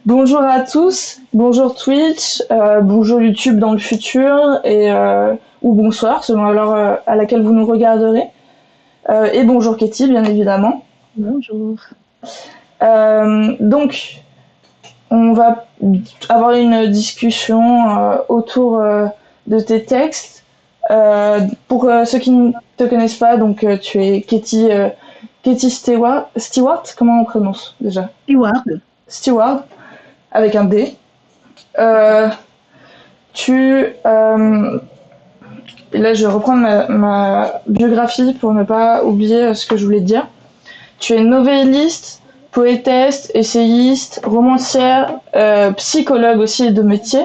Bonjour à tous, bonjour Twitch, bonjour YouTube dans le futur ou bonsoir selon l'heure à laquelle vous nous regarderez. Et bonjour Katie, bien évidemment. Bonjour. Donc, on va avoir une discussion autour de tes textes. Pour ceux qui ne te connaissent pas, donc tu es Katie Stewart, comment on prononce déjà? Steward. Stewart, avec un D. Euh, Là, je vais reprendre ma biographie pour ne pas oublier ce que je voulais dire. Tu es novelliste, poétesse, essayiste, romancière, psychologue aussi de métier.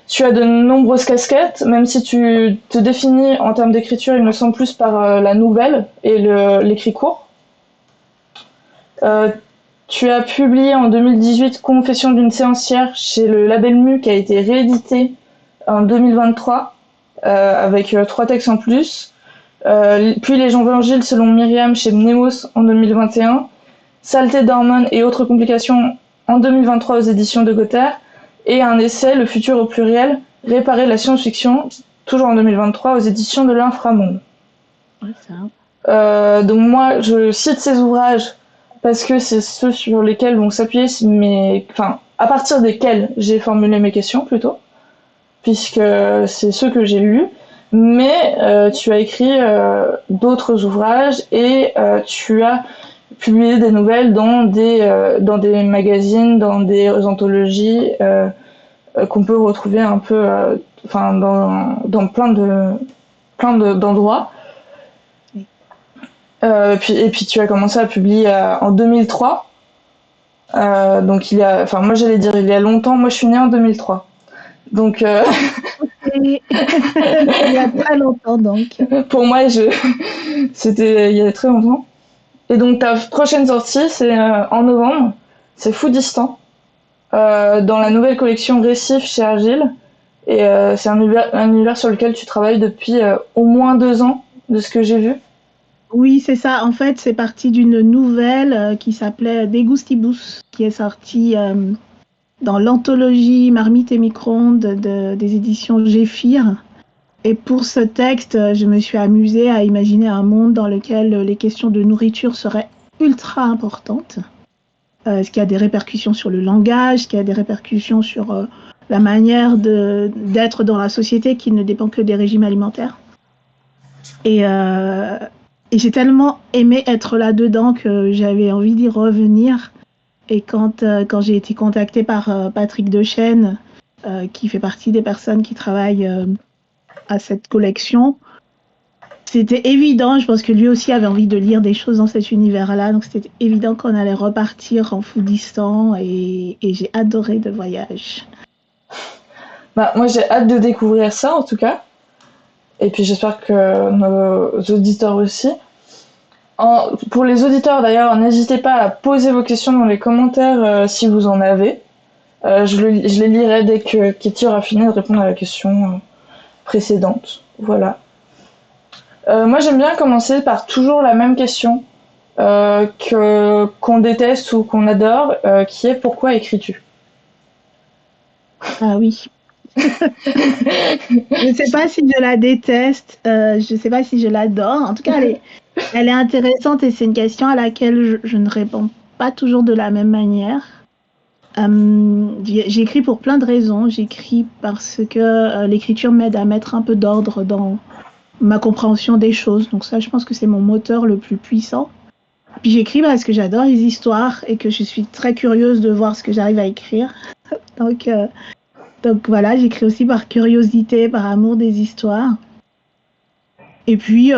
Tu as de nombreuses casquettes, même si tu te définis en termes d'écriture, il me semble plus par la nouvelle et l'écrit court. Euh, Tu as publié en 2018 Confession d'une séancière chez le label Mu qui a été réédité en 2023 avec 3 textes en plus. Puis Les Évangiles selon Myriam chez Mnemos en 2021. Saleté d'hormones et autres complications en 2023 aux éditions de Gother. Et un essai, Le futur au pluriel, Réparer la science-fiction, toujours en 2023 aux éditions de l'Inframonde. Ouais, ça. Donc moi, je cite ces ouvrages parce que c'est ceux sur lesquels vont s'appuyer à partir desquels j'ai formulé mes questions plutôt, puisque c'est ceux que j'ai lus. Mais tu as écrit d'autres ouvrages et tu as publié des nouvelles dans des magazines, dans des anthologies qu'on peut retrouver un peu dans d'endroits. Oui. Et puis tu as commencé à publier en 2003. Donc moi j'allais dire il y a longtemps, moi je suis née en 2003. Donc Il y a très longtemps, donc. pour moi c'était il y a très longtemps. Et donc ta prochaine sortie c'est en novembre, c'est Foodistan, dans la nouvelle collection Récif chez Argile. Et c'est un univers sur lequel tu travailles depuis au moins 2 ans, de ce que j'ai vu. Oui, c'est ça. En fait, c'est parti d'une nouvelle qui s'appelait Degustibus, qui est sortie dans l'anthologie Marmite et micro-ondes des éditions Géphir. Et pour ce texte, je me suis amusée à imaginer un monde dans lequel les questions de nourriture seraient ultra importantes. Ce qui a des répercussions sur le langage, ce qui a des répercussions sur la manière d'être dans la société qui ne dépend que des régimes alimentaires. Et j'ai tellement aimé être là-dedans que j'avais envie d'y revenir. Et quand j'ai été contactée par Patrick Dechêne, qui fait partie des personnes qui travaillent à cette collection, c'était évident, je pense que lui aussi avait envie de lire des choses dans cet univers-là, donc c'était évident qu'on allait repartir en Foodistan et j'ai adoré le voyage. Bah, moi j'ai hâte de découvrir ça en tout cas. Et puis j'espère que nos auditeurs aussi. Pour les auditeurs d'ailleurs, n'hésitez pas à poser vos questions dans les commentaires si vous en avez. Je les lirai dès que Katie aura fini de répondre à la question précédente. Voilà. Moi j'aime bien commencer par toujours la même question qu'on déteste ou qu'on adore, qui est pourquoi écris-tu? Ah oui. Je ne sais pas si je la déteste, je ne sais pas si je l'adore. En tout cas, elle est intéressante et c'est une question à laquelle je ne réponds pas toujours de la même manière. J'écris pour plein de raisons. J'écris parce que l'écriture m'aide à mettre un peu d'ordre dans ma compréhension des choses. Donc ça, je pense que c'est mon moteur le plus puissant. Puis j'écris parce que j'adore les histoires et que je suis très curieuse de voir ce que j'arrive à écrire. Donc, donc voilà, j'écris aussi par curiosité, par amour des histoires. Et puis,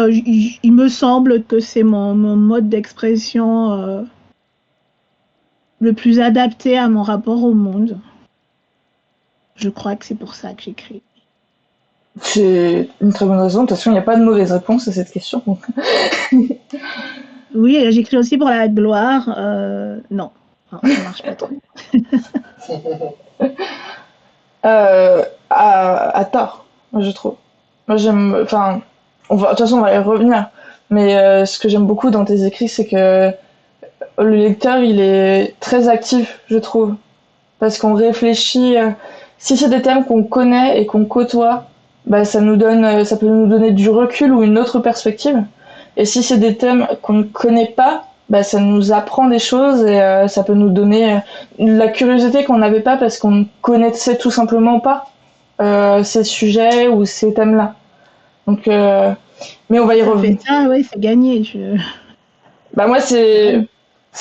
il me semble que c'est mon mode d'expression le plus adapté à mon rapport au monde. Je crois que c'est pour ça que j'écris. C'est une très bonne raison. De toute façon, il n'y a pas de mauvaise réponse à cette question. Donc. Oui, j'écris aussi pour la gloire. Non, ça marche pas trop. À tort, je trouve. Moi, j'aime. Enfin, de toute façon, on va y revenir. Mais ce que j'aime beaucoup dans tes écrits, c'est que le lecteur, il est très actif, je trouve. parce qu'on réfléchit. Si c'est des thèmes qu'on connaît et qu'on côtoie, bah, ça peut nous donner du recul ou une autre perspective. Et si c'est des thèmes qu'on ne connaît pas, bah, ça nous apprend des choses et ça peut nous donner la curiosité qu'on n'avait pas parce qu'on ne connaissait tout simplement pas ces sujets ou ces thèmes-là. Donc, mais on va y Ça revenir. fait ça, ouais, c'est gagné. Bah moi c'est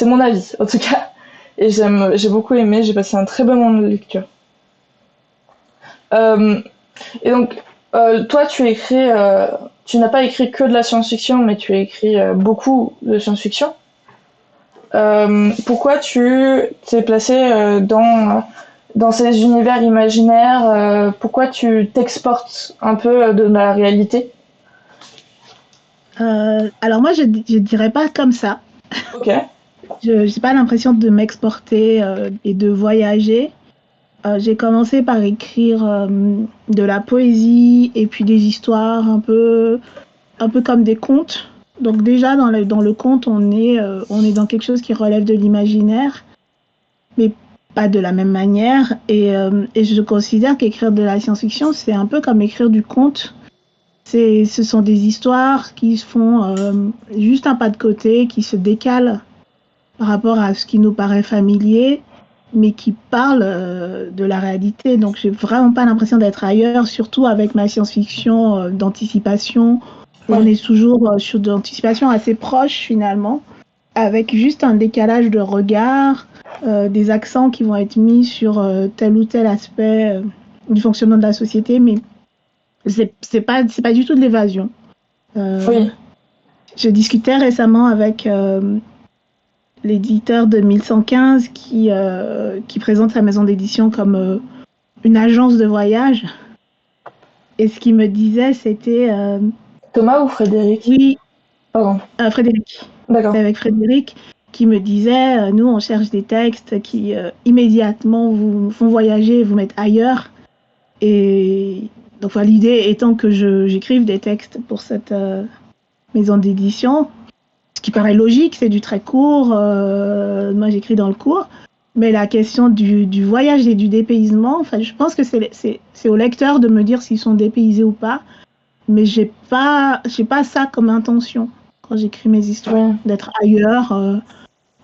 mon avis en tout cas et j'ai beaucoup aimé, j'ai passé un très bon moment de lecture. Euh, et donc toi tu n'as pas écrit que de la science-fiction mais tu as écrit beaucoup de science-fiction. Pourquoi tu t'es placé dans ces univers imaginaires, pourquoi tu t'exportes un peu de la réalité? Alors moi, je dirais pas comme ça. Ok, Je n'ai pas l'impression de m'exporter et de voyager. J'ai commencé par écrire de la poésie et puis des histoires un peu comme des contes. Donc déjà dans le conte, on est dans quelque chose qui relève de l'imaginaire, mais pas de la même manière. Et je considère qu'écrire de la science-fiction, c'est un peu comme écrire du conte. Ce sont des histoires qui font juste un pas de côté, qui se décalent par rapport à ce qui nous paraît familier, mais qui parlent de la réalité. Donc, j'ai vraiment pas l'impression d'être ailleurs, surtout avec ma science-fiction d'anticipation, où on oui, est toujours sur de l'anticipation assez proche finalement, avec juste un décalage de regard, des accents qui vont être mis sur tel ou tel aspect du fonctionnement de la société, mais c'est pas du tout de l'évasion. Euh, oui, je discutais récemment avec l'éditeur de 1115 qui présente sa maison d'édition comme une agence de voyage. Et ce qu'il me disait, c'était Thomas ou Frédéric? oui, Pardon, Frédéric. d'accord. C'est avec Frédéric qui me disait nous, on cherche des textes qui immédiatement vous font voyager et vous mettent ailleurs. Et donc, voilà, l'idée étant que j'écrive des textes pour cette maison d'édition. Ce qui paraît logique, c'est du très court. Moi, j'écris dans le court. Mais la question du voyage et du dépaysement, enfin, je pense que c'est au lecteur de me dire s'ils sont dépaysés ou pas. Mais j'ai pas ça comme intention quand j'écris mes histoires, Oui. d'être ailleurs.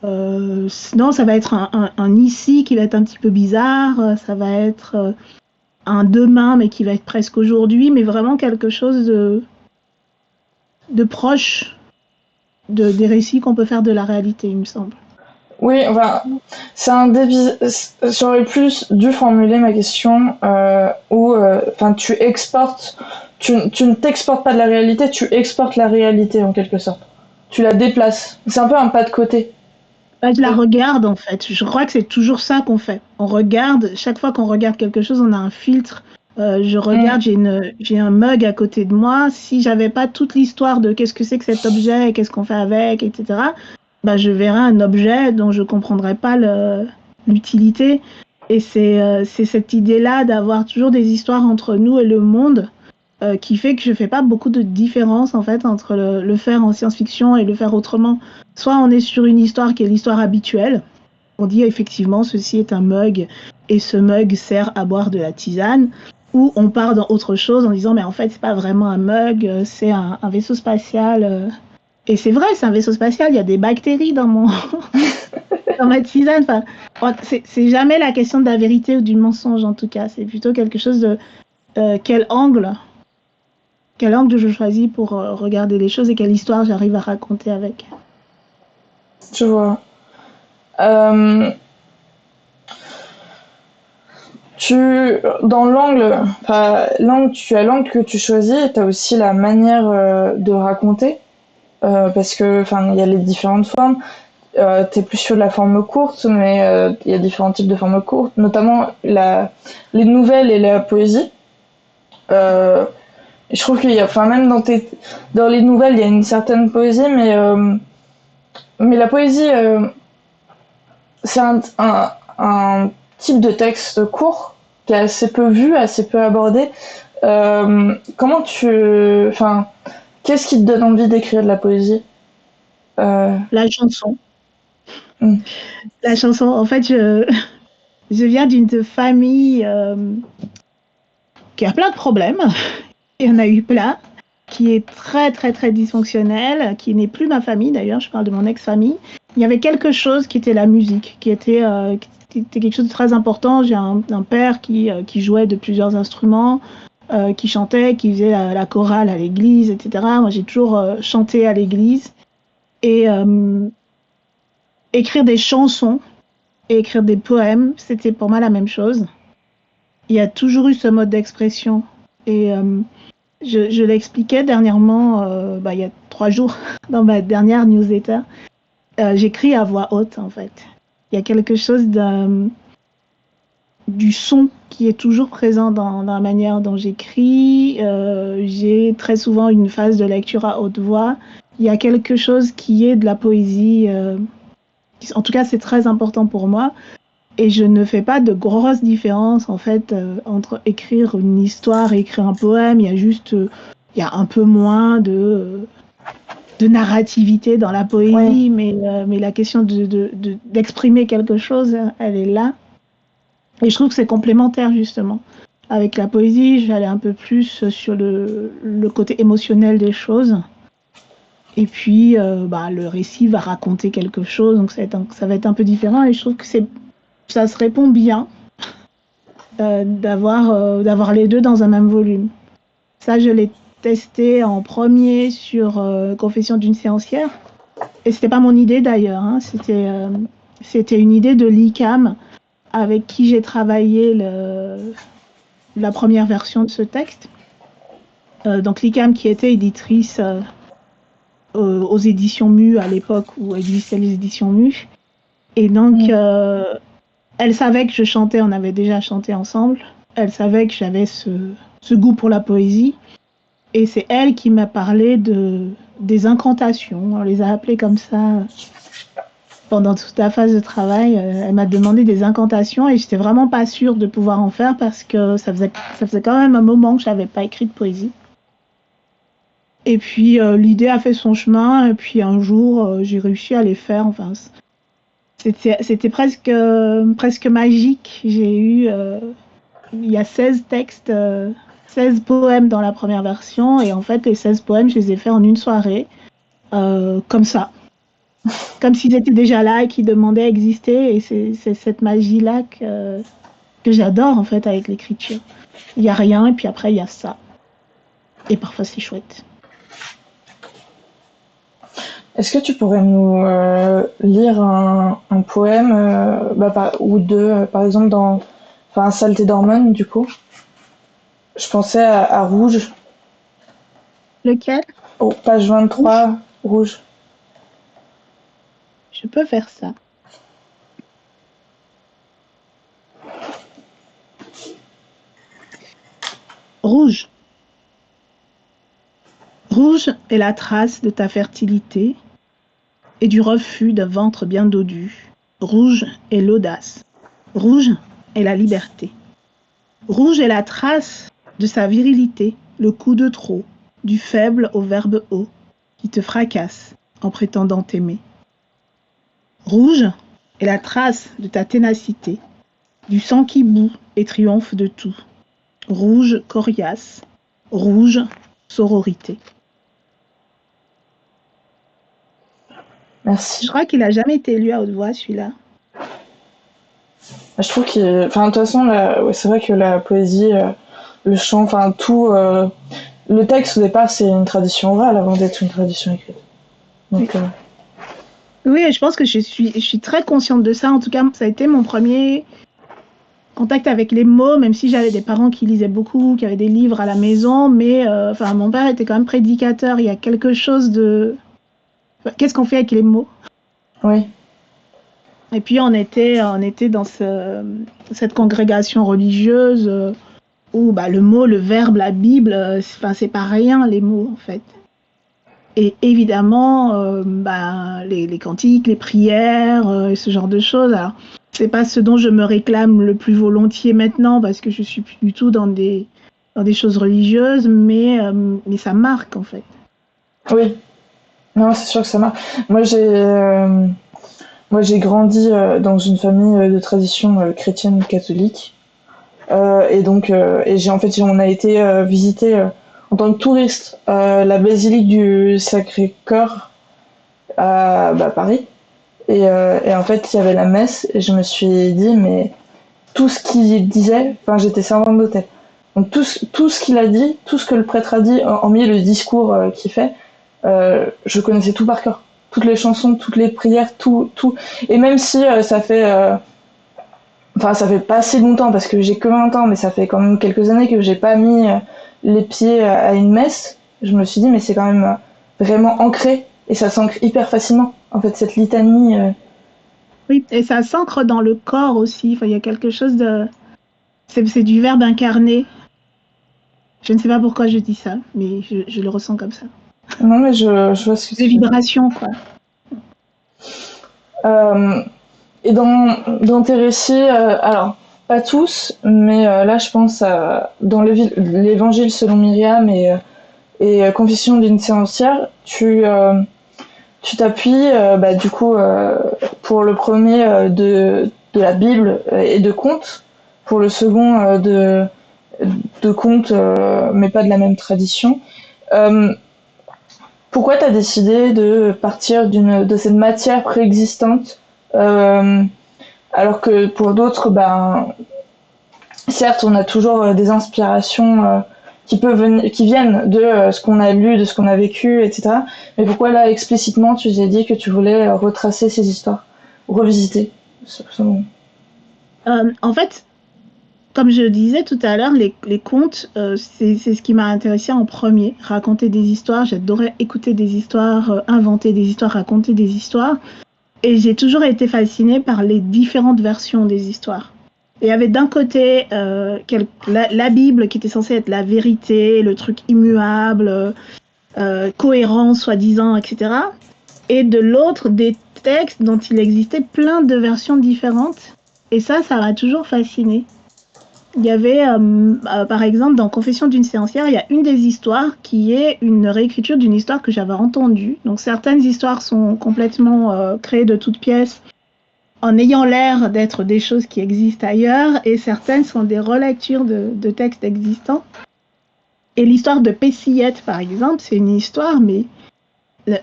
Non, ça va être un ici qui va être un petit peu bizarre. Ça va être un demain, mais qui va être presque aujourd'hui. Mais vraiment quelque chose de proche des récits qu'on peut faire de la réalité, il me semble. Oui, enfin, c'est un débit. J'aurais plus dû formuler ma question où, enfin, tu ne t'exportes pas de la réalité, tu exportes la réalité en quelque sorte. Tu la déplaces. C'est un peu un pas de côté. Bah, je la regarde en fait. Je crois que c'est toujours ça qu'on fait. On regarde, chaque fois qu'on regarde quelque chose, on a un filtre. Je regarde, Mm. j'ai un mug à côté de moi. Si j'avais pas toute l'histoire de qu'est-ce que c'est que cet objet, et qu'est-ce qu'on fait avec, etc., bah, je verrais un objet dont je comprendrais pas l'utilité. Et c'est cette idée-là d'avoir toujours des histoires entre nous et le monde qui fait que je fais pas beaucoup de différence en fait entre le faire en science-fiction et le faire autrement. Soit on est sur une histoire qui est l'histoire habituelle, on dit effectivement ceci est un mug et ce mug sert à boire de la tisane, ou on part dans autre chose en disant mais en fait c'est pas vraiment un mug, c'est un vaisseau spatial. Et c'est vrai, c'est un vaisseau spatial, il y a des bactéries dans dans ma tisane. Enfin, c'est jamais la question de la vérité ou du mensonge en tout cas, c'est plutôt quelque chose de quel angle je choisis pour regarder les choses et quelle histoire j'arrive à raconter avec. Je vois. Euh, dans l'angle, enfin, tu as l'angle que tu choisis et tu as aussi la manière de raconter. Parce que, enfin, il y a les différentes formes. T'es plus sur de la forme courte, mais il y a différents types de formes courtes, notamment les nouvelles et la poésie. Euh, je trouve qu'il y a, enfin, même dans les nouvelles, il y a une certaine poésie, mais la poésie, c'est un type de texte court qui est assez peu vu, assez peu abordé. Enfin, qu'est-ce qui te donne envie d'écrire de la poésie? euh, La chanson. hmm, La chanson, en fait, Je viens d'une famille qui a plein de problèmes. Il y en a eu plein. Qui est très, très, très dysfonctionnelle, qui n'est plus ma famille d'ailleurs, je parle de mon ex-famille. Il y avait quelque chose qui était la musique, qui était quelque chose de très important. J'ai un père qui jouait de plusieurs instruments, qui chantait, qui faisait la chorale à l'église, etc. Moi, j'ai toujours chanté à l'église. Et écrire des chansons et écrire des poèmes, c'était pour moi la même chose. Il y a toujours eu ce mode d'expression. Et je l'expliquais dernièrement, il y a 3 jours, dans ma dernière newsletter. J'écris à voix haute, en fait. Il y a quelque chose du son qui est toujours présent dans la manière dont j'écris. J'ai très souvent une phase de lecture à haute voix. Il y a quelque chose qui est de la poésie. En tout cas, c'est très important pour moi. Et je ne fais pas de grosses différences, en fait, entre écrire une histoire et écrire un poème. Il y a juste... il y a un peu moins de narrativité dans la poésie, mais la question d'exprimer quelque chose, elle est là. Et je trouve que c'est complémentaire, justement. Avec la poésie, je vais aller un peu plus sur le côté émotionnel des choses. Et puis, le récit va raconter quelque chose, donc ça va être un peu différent. Et je trouve que ça se répond bien d'avoir les deux dans un même volume. Ça, je l'ai testé en premier sur Confession d'une séancière. Et c'était pas mon idée d'ailleurs. Hein. C'était une idée de l'ICAM avec qui j'ai travaillé la première version de ce texte. Donc l'ICAM qui était éditrice aux éditions MU à l'époque où existaient les éditions MU. Et donc, elle savait que je chantais, on avait déjà chanté ensemble. Elle savait que j'avais ce goût pour la poésie. Et c'est elle qui m'a parlé des incantations. On les a appelées comme ça pendant toute la phase de travail. Elle m'a demandé des incantations et j'étais vraiment pas sûre de pouvoir en faire parce que ça faisait quand même un moment que je n'avais pas écrit de poésie. Et puis l'idée a fait son chemin et puis un jour j'ai réussi à les faire. Enfin, c'était presque magique. J'ai eu il y a 16 textes, 16 poèmes dans la première version et en fait les 16 poèmes je les ai faits en une soirée comme ça. Comme s'ils étaient déjà là et qu'ils demandaient à exister et c'est cette magie-là que j'adore en fait avec l'écriture. Il n'y a rien et puis après il y a ça. Et parfois c'est chouette. Est-ce que tu pourrais nous lire un poème ou deux, par exemple dans Saleté d'hormones du coup? Je pensais à Rouge. Lequel? Oh, page 23, Rouge. Je peux faire ça. Rouge. Rouge est la trace de ta fertilité et du refus d'un ventre bien dodu. Rouge est l'audace. Rouge est la liberté. Rouge est la trace de sa virilité, le coup de trop, du faible au verbe haut, qui te fracasse en prétendant t'aimer. Rouge est la trace de ta ténacité, du sang qui bout et triomphe de tout. Rouge coriace, rouge sororité. Merci. Je crois qu'il n'a jamais été lu à haute voix, celui-là. Je trouve de toute façon, c'est vrai que la poésie, le chant, tout... le texte, au départ, c'est une tradition orale avant d'être une tradition écrite. Donc, oui, je pense que je suis très consciente de ça. En tout cas, ça a été mon premier contact avec les mots, même si j'avais des parents qui lisaient beaucoup, qui avaient des livres à la maison. Mais mon père était quand même prédicateur. Il y a quelque chose de... Qu'est-ce qu'on fait avec les mots? Oui. Et puis on était dans cette congrégation religieuse où le mot, le verbe, la Bible, c'est pas rien les mots en fait. Et évidemment, les cantiques, les prières, et ce genre de choses. Alors, c'est pas ce dont je me réclame le plus volontiers maintenant parce que je suis plus du tout dans des choses religieuses, mais ça marque en fait. Oui. Non, c'est sûr que ça marque. Moi, moi j'ai grandi dans une famille de tradition chrétienne catholique. Et j'ai en fait on a été visiter en tant que touriste la basilique du Sacré-Cœur à Paris. Et en fait, il y avait la messe et je me suis dit, mais tout ce qu'il disait, enfin, j'étais servante d'hôtel. Donc tout ce qu'il a dit, tout ce que le prêtre a dit, hormis le discours qu'il fait, je connaissais tout par cœur. Toutes les chansons, toutes les prières, tout, tout. Et même si ça fait pas si longtemps parce que j'ai que 20 ans, mais ça fait quand même quelques années que j'ai pas mis les pieds à une messe, je me suis dit, mais c'est quand même vraiment ancré et ça s'ancre hyper facilement. En fait, cette litanie. Oui, et ça s'ancre dans le corps aussi. Enfin, il y a quelque chose de... C'est du verbe incarné. Je ne sais pas pourquoi je dis ça, mais je le ressens comme ça. Non, mais je vois ce que Des tu veux dire. vibrations, quoi. Euh, et dans tes récits, alors, pas tous, mais là, je pense dans l'évangile selon Myriam et Confession d'une séancière, tu t'appuies, du coup, pour le premier de la Bible et de contes, pour le second de contes, mais pas de la même tradition. Euh, Pourquoi tu as décidé de partir de cette matière préexistante euh, alors que pour d'autres, certes, on a toujours des inspirations qui viennent de ce qu'on a lu, de ce qu'on a vécu, etc. Mais pourquoi là, explicitement, tu t'es dit que tu voulais retracer ces histoires, revisiter ce moment. En fait, comme je disais tout à l'heure, les contes, c'est ce qui m'a intéressé en premier. Raconter des histoires, j'adorais écouter des histoires, inventer des histoires, raconter des histoires. Et j'ai toujours été fascinée par les différentes versions des histoires. Et il y avait d'un côté la Bible qui était censée être la vérité, le truc immuable, cohérent, soi-disant, etc. Et de l'autre, des textes dont il existait plein de versions différentes. Et ça m'a toujours fascinée. Il y avait, par exemple, dans Confession d'une séancière, il y a une des histoires qui est une réécriture d'une histoire que j'avais entendue. Donc certaines histoires sont complètement créées de toutes pièces en ayant l'air d'être des choses qui existent ailleurs, et certaines sont des relectures de textes existants. Et l'histoire de Pessillette, par exemple, c'est une histoire, mais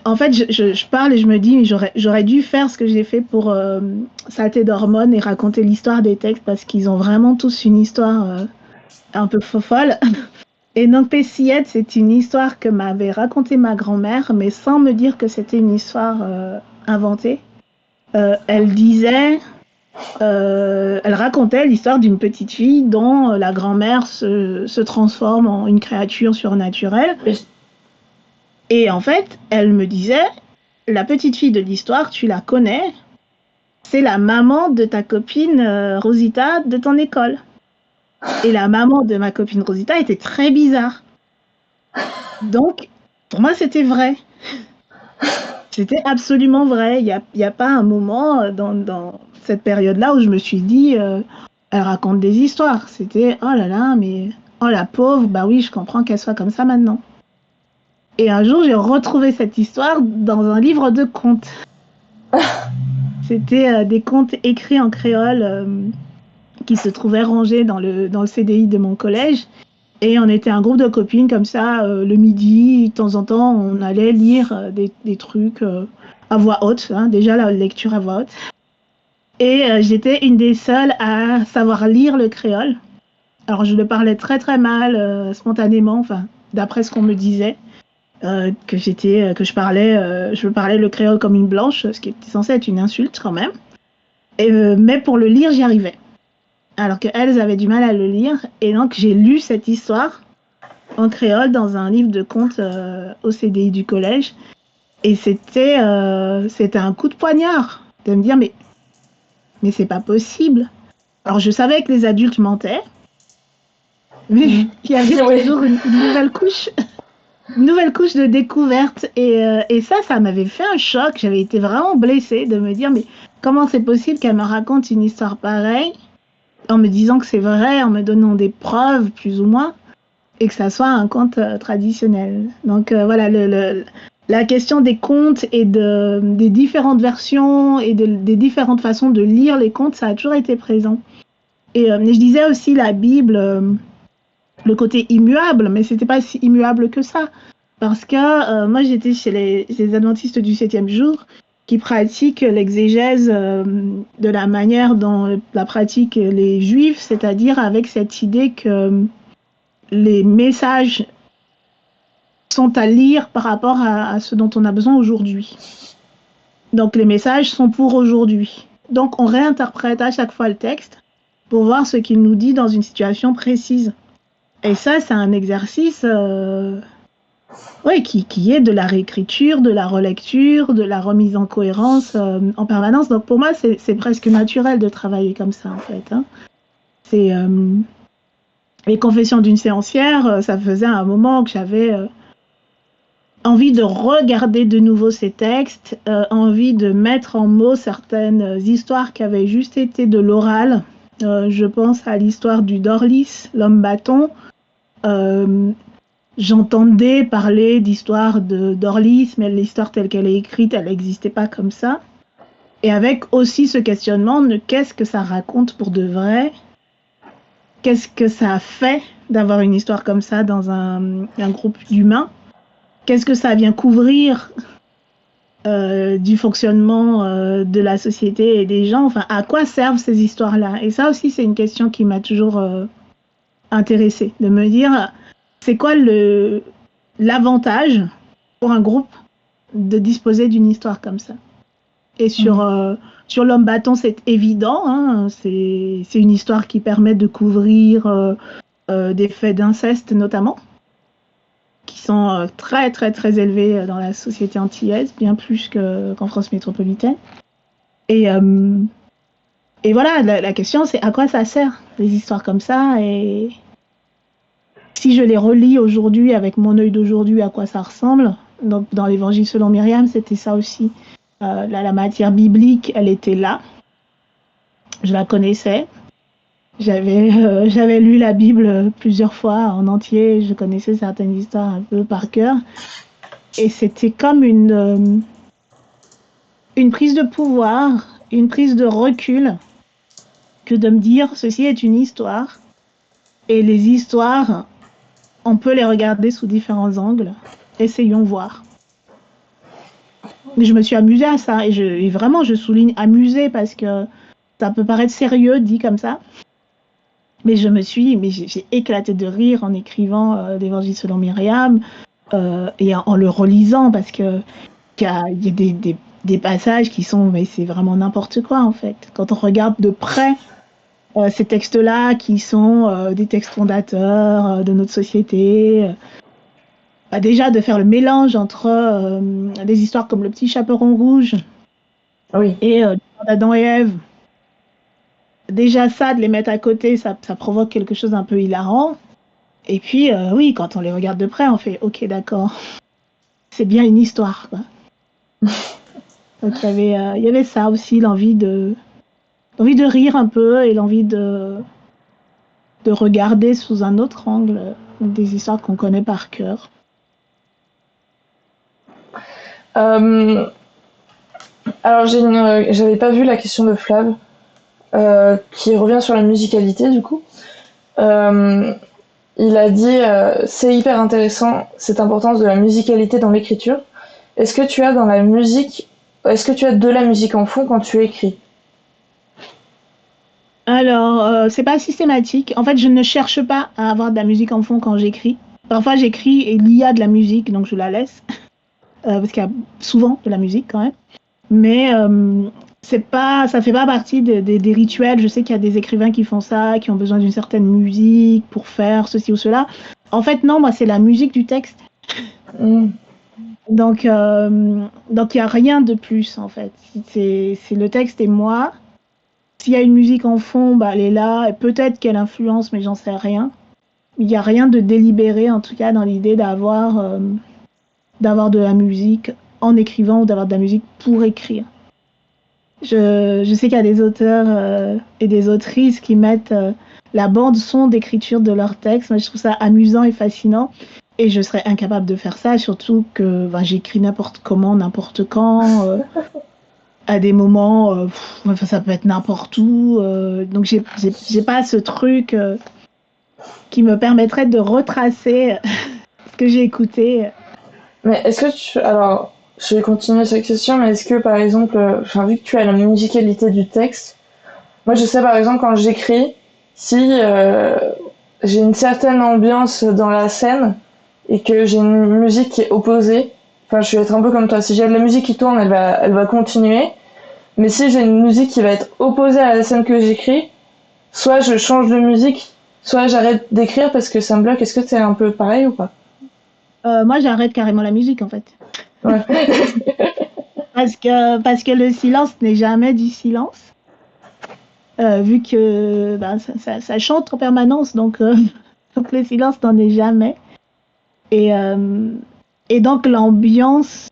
en fait, je parle et je me dis, j'aurais dû faire ce que j'ai fait pour Saleté d'hormones et raconter l'histoire des textes parce qu'ils ont vraiment tous une histoire un peu folle. Et donc, Pessillette, c'est une histoire que m'avait racontée ma grand-mère, mais sans me dire que c'était une histoire inventée. Elle disait, elle racontait l'histoire d'une petite fille dont la grand-mère se transforme en une créature surnaturelle. Et en fait, elle me disait, la petite fille de l'histoire, tu la connais, c'est la maman de ta copine Rosita de ton école. Et la maman de ma copine Rosita était très bizarre. Donc, pour moi, c'était vrai. C'était absolument vrai. Il y a pas un moment dans cette période-là où je me suis dit, elle raconte des histoires. C'était, oh là là, mais oh la pauvre, bah oui, je comprends qu'elle soit comme ça maintenant. Et un jour, j'ai retrouvé cette histoire dans un livre de contes. C'était des contes écrits en créole qui se trouvaient rangés dans le CDI de mon collège. Et on était un groupe de copines comme ça, le midi, de temps en temps, on allait lire des trucs à voix haute, hein, déjà la lecture à voix haute. Et j'étais une des seules à savoir lire le créole. Alors je le parlais très très mal, spontanément, enfin, d'après ce qu'on me disait, que je parlais le créole comme une blanche, ce qui était censé être une insulte quand même. Mais pour le lire, j'y arrivais. Alors qu'elles avaient du mal à le lire. Et donc, j'ai lu cette histoire en créole dans un livre de contes au CDI du collège. Et c'était un coup de poignard de me dire, mais c'est pas possible. Alors, je savais que les adultes mentaient, mais il y avait toujours une nouvelle couche. Une nouvelle couche de découverte. Et ça m'avait fait un choc. J'avais été vraiment blessée de me dire, mais comment c'est possible qu'elle me raconte une histoire pareille en me disant que c'est vrai, en me donnant des preuves, plus ou moins, et que ça soit un conte traditionnel. Donc voilà, la question des contes et des différentes versions et des différentes façons de lire les contes, ça a toujours été présent. Et je disais aussi la Bible, le côté immuable, mais c'était pas si immuable que ça. Parce que moi, j'étais chez les adventistes du 7e jour qui pratiquent l'exégèse de la manière dont la pratiquent les juifs, c'est-à-dire avec cette idée que les messages sont à lire par rapport à ce dont on a besoin aujourd'hui. Donc les messages sont pour aujourd'hui. Donc on réinterprète à chaque fois le texte pour voir ce qu'il nous dit dans une situation précise. Et ça, c'est un exercice qui est de la réécriture, de la relecture, de la remise en cohérence en permanence. Donc pour moi, c'est presque naturel de travailler comme ça, en fait. Hein. C'est les confessions d'une séancière, ça faisait un moment que j'avais envie de regarder de nouveau ces textes, envie de mettre en mots certaines histoires qui avaient juste été de l'oral. Je pense à l'histoire du Dorlis, l'homme bâton. J'entendais parler d'histoire de Dorlis, mais l'histoire telle qu'elle est écrite, elle n'existait pas comme ça. Et avec aussi ce questionnement de qu'est-ce que ça raconte pour de vrai? Qu'est-ce que ça a fait d'avoir une histoire comme ça dans un groupe d'humains? Qu'est-ce que ça vient couvrir du fonctionnement de la société et des gens? Enfin, à quoi servent ces histoires-là? Et ça aussi, c'est une question qui m'a toujours intéressée, de me dire, c'est quoi l'avantage pour un groupe de disposer d'une histoire comme ça? Et sur l'homme bâton, c'est évident, hein, c'est une histoire qui permet de couvrir des faits d'inceste notamment, qui sont très très très élevés dans la société antillaise, bien plus qu'en France métropolitaine. Et voilà, la question c'est à quoi ça sert, les histoires comme ça, et si je les relis aujourd'hui avec mon œil d'aujourd'hui, à quoi ça ressemble. Donc dans l'Évangile selon Myriam, c'était ça aussi. La matière biblique, elle était là. Je la connaissais. J'avais lu la Bible plusieurs fois en entier. Je connaissais certaines histoires un peu par cœur. Et c'était comme une prise de pouvoir, une prise de recul, que de me dire, ceci est une histoire. Et les histoires, on peut les regarder sous différents angles. Essayons voir. Mais je me suis amusée à ça. Et vraiment, je souligne amusée parce que ça peut paraître sérieux dit comme ça. Mais j'ai éclaté de rire en écrivant l'Évangile selon Myriam et en le relisant parce que il y a des passages qui sont, mais c'est vraiment n'importe quoi en fait. Quand on regarde de près ces textes-là qui sont des textes fondateurs de notre société, déjà de faire le mélange entre des histoires comme Le Petit Chaperon Rouge et Adam et Ève. Déjà ça, de les mettre à côté, ça provoque quelque chose d'un peu hilarant. Et puis, oui, quand on les regarde de près, on fait « Ok, d'accord, c'est bien une histoire. » quoi. Donc il y avait ça aussi, l'envie de rire un peu et l'envie de regarder sous un autre angle des histoires qu'on connaît par cœur. Alors, j'avais pas vu la question de Flav. Qui revient sur la musicalité du coup. Il a dit c'est hyper intéressant cette importance de la musicalité dans l'écriture. Est-ce que tu as de la musique en fond quand tu écris? Alors, c'est pas systématique. En fait, je ne cherche pas à avoir de la musique en fond quand j'écris. Parfois, j'écris et il y a de la musique, donc je la laisse. Parce qu'il y a souvent de la musique quand même. Mais ça fait pas partie des rituels. Je sais qu'il y a des écrivains qui font ça, qui ont besoin d'une certaine musique pour faire ceci ou cela. En fait, non, moi, c'est la musique du texte. Donc, il y a rien de plus, en fait. C'est le texte et moi. S'il y a une musique en fond, bah, elle est là. Et peut-être qu'elle influence, mais j'en sais rien. Il n'y a rien de délibéré, en tout cas, dans l'idée d'avoir de la musique en écrivant ou d'avoir de la musique pour écrire. Je sais qu'il y a des auteurs et des autrices qui mettent la bande son d'écriture de leur texte. Moi, je trouve ça amusant et fascinant. Et je serais incapable de faire ça, surtout que j'écris n'importe comment, n'importe quand, à des moments, ça peut être n'importe où. Donc j'ai pas ce truc qui me permettrait de retracer ce que j'ai écouté. Mais est-ce que tu... Alors, je vais continuer cette question, mais est-ce que, par exemple, vu que tu as la musicalité du texte, moi, je sais, par exemple, quand j'écris, si j'ai une certaine ambiance dans la scène et que j'ai une musique qui est opposée, enfin, je vais être un peu comme toi. Si j'ai de la musique qui tourne, elle va continuer. Mais si j'ai une musique qui va être opposée à la scène que j'écris, soit je change de musique, soit j'arrête d'écrire parce que ça me bloque. Est-ce que c'est un peu pareil ou pas? Moi, j'arrête carrément la musique, en fait. Ouais. Parce que le silence n'est jamais du silence. Vu que ça chante en permanence, donc, donc le silence n'en est jamais. Et, euh, et donc l'ambiance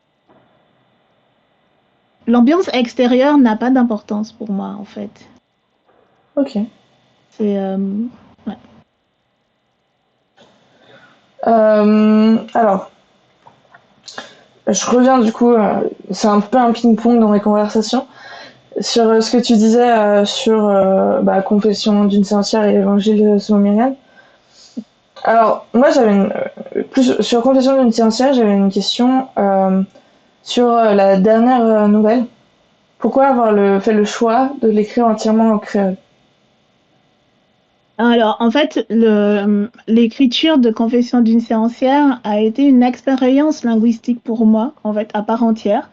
extérieure n'a pas d'importance pour moi, en fait. Ok. C'est ouais. Alors, je reviens du coup, c'est un peu un ping-pong dans mes conversations, sur ce que tu disais sur Confession d'une sorcière et Évangile selon Myriam. Alors, moi, plus sur Confession d'une sorcière, j'avais une question sur la dernière nouvelle. Pourquoi avoir fait le choix de l'écrire entièrement en créole? Alors, en fait, l'écriture de Confession d'une séancière a été une expérience linguistique pour moi, en fait, à part entière,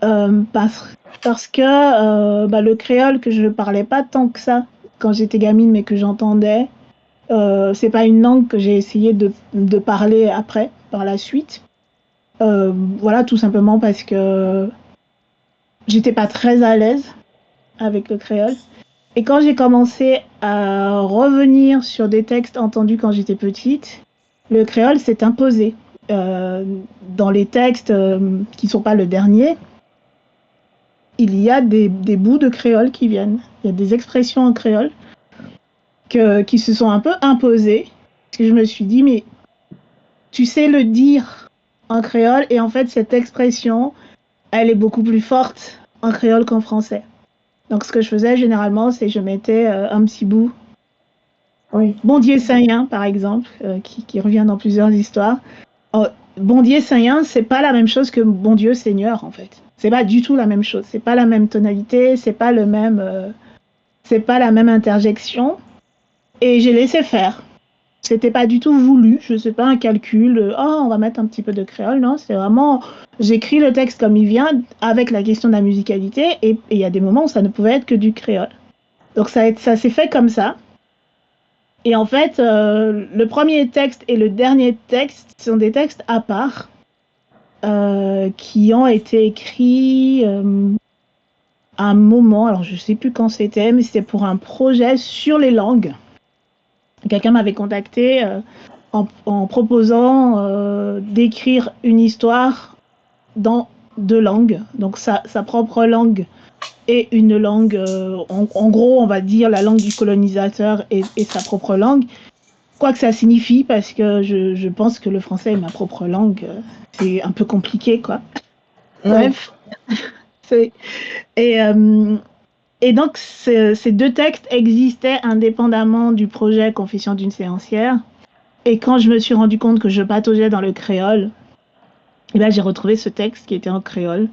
parce que le créole que je parlais pas tant que ça quand j'étais gamine, mais que j'entendais, c'est pas une langue que j'ai essayé de parler après, par la suite. Voilà, tout simplement parce que j'étais pas très à l'aise avec le créole. Et quand j'ai commencé à revenir sur des textes entendus quand j'étais petite, le créole s'est imposé. Euh, dans les textes qui ne sont pas le dernier, il y a des bouts de créole qui viennent. Il y a des expressions en créole qui se sont un peu imposées. Et je me suis dit, mais tu sais le dire en créole, et en fait, cette expression, elle est beaucoup plus forte en créole qu'en français. Donc, ce que je faisais généralement, c'est que je mettais un petit bout. Oui. Bon Dieu Saint-Yen, par exemple, qui revient dans plusieurs histoires. Oh, bon Dieu Saint-Yen, c'est pas la même chose que bon Dieu Seigneur, en fait. C'est pas du tout la même chose. C'est pas la même tonalité, c'est pas la même interjection. Et j'ai laissé faire. C'était pas du tout voulu. Je sais pas un calcul. On va mettre un petit peu de créole. Non, c'est vraiment. J'écris le texte comme il vient, avec la question de la musicalité. Et il y a des moments où ça ne pouvait être que du créole. Donc ça s'est fait comme ça. Et en fait, le premier texte et le dernier texte sont des textes à part qui ont été écrits à un moment, alors je ne sais plus quand c'était, mais c'était pour un projet sur les langues. Quelqu'un m'avait contacté en proposant d'écrire une histoire dans deux langues, donc sa propre langue et une langue, en gros, on va dire la langue du colonisateur et sa propre langue. Quoi que ça signifie, parce que je pense que le français est ma propre langue. C'est un peu compliqué, quoi. Oui. Bref. C'est- Et, et donc, ces deux textes existaient indépendamment du projet Confession d'une séancière. Et quand je me suis rendu compte que je pataugeais dans le créole, et là, j'ai retrouvé ce texte qui était en créole.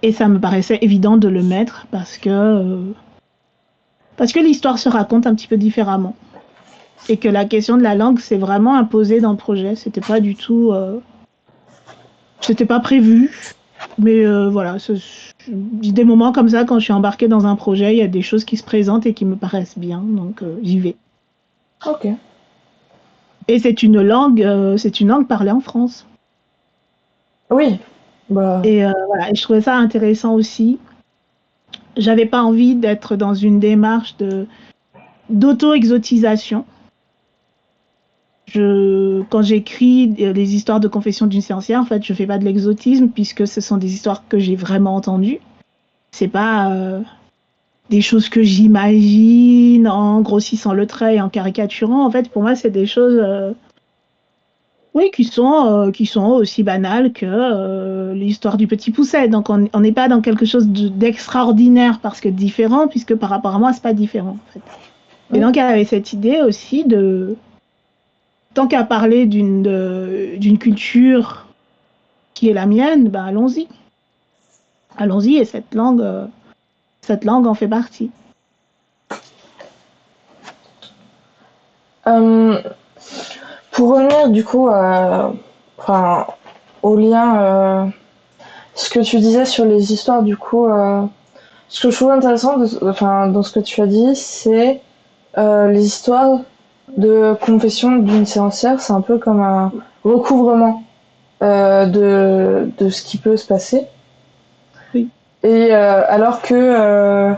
Et ça me paraissait évident de le mettre parce que l'histoire se raconte un petit peu différemment. Et que la question de la langue s'est vraiment imposée dans le projet. C'était pas du tout. C'était pas prévu. Mais voilà, des moments comme ça, quand je suis embarquée dans un projet, il y a des choses qui se présentent et qui me paraissent bien. Donc j'y vais. Ok. Et c'est une langue parlée en France. Oui. Bah. Et voilà, et je trouvais ça intéressant aussi. J'avais pas envie d'être dans une démarche d'auto-exotisation. Quand j'écris les histoires de confession d'une séancière, en fait, je fais pas de l'exotisme puisque ce sont des histoires que j'ai vraiment entendues. C'est pas des choses que j'imagine en grossissant le trait et en caricaturant. En fait, pour moi, c'est des choses Oui, qui sont aussi banales que l'histoire du petit pousset. Donc, on n'est pas dans quelque chose d'extraordinaire parce que différent, puisque par rapport à moi, c'est pas différent, en fait. Et Oui. donc, il y avait cette idée aussi tant qu'à parler d'une culture qui est la mienne, ben allons-y. Allons-y, et cette langue en fait partie. Euh, pour revenir du coup enfin, au lien, ce que tu disais sur les histoires du coup, ce que je trouve intéressant enfin, dans ce que tu as dit, c'est les histoires de confession d'une séancière, c'est un peu comme un recouvrement de ce qui peut se passer. Oui, Et alors que,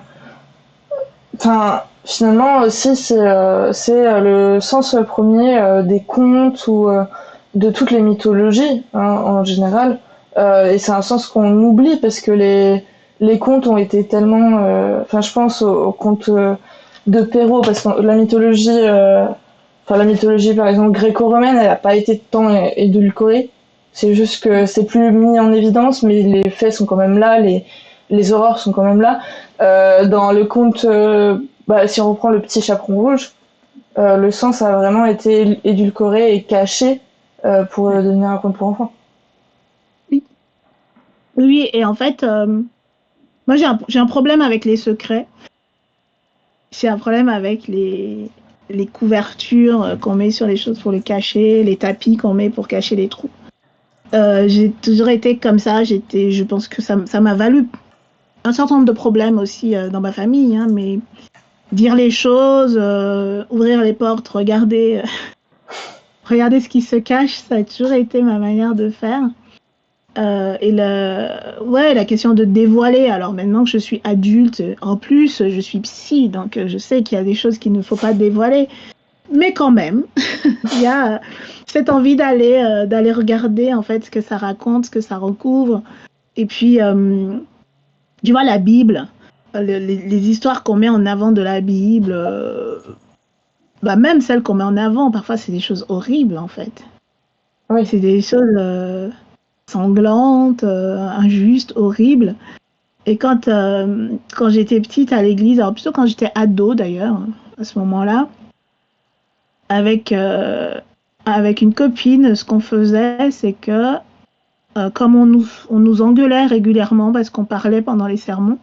enfin, finalement aussi, c'est le sens premier des contes ou de toutes les mythologies hein, en général. Et c'est un sens qu'on oublie parce que les contes ont été tellement. Enfin, je pense aux contes de Perrault parce que la mythologie. Enfin, la mythologie, par exemple, gréco-romaine, elle n'a pas été tant édulcorée. C'est juste que c'est plus mis en évidence, mais les faits sont quand même là, les horreurs sont quand même là. Dans le conte, bah, si on reprend le petit chaperon rouge, le sens a vraiment été édulcoré et caché pour devenir un conte pour enfants. oui. Oui, et en fait, moi j'ai un problème avec les secrets. J'ai un problème avec les couvertures qu'on met sur les choses pour les cacher, les tapis qu'on met pour cacher les trous. J'ai toujours été comme ça. Je pense que ça m'a valu un certain nombre de problèmes aussi dans ma famille, hein, mais dire les choses, ouvrir les portes, regarder ce qui se cache, ça a toujours été ma manière de faire. Ouais, la question de dévoiler. Alors maintenant que je suis adulte, en plus, je suis psy, donc je sais qu'il y a des choses qu'il ne faut pas dévoiler. Mais quand même, il y a cette envie d'aller regarder en fait ce que ça raconte, ce que ça recouvre. Et puis, tu vois, la Bible, les histoires qu'on met en avant de la Bible, bah même celles qu'on met en avant, parfois c'est des choses horribles en fait. Oui, C'est des choses sanglantes, injustes, horribles. Et quand j'étais petite à l'église, alors plutôt quand j'étais ado d'ailleurs, à ce moment-là, avec, euh, avec une copine, ce qu'on faisait, c'est que comme on nous engueulait régulièrement parce qu'on parlait pendant les sermons,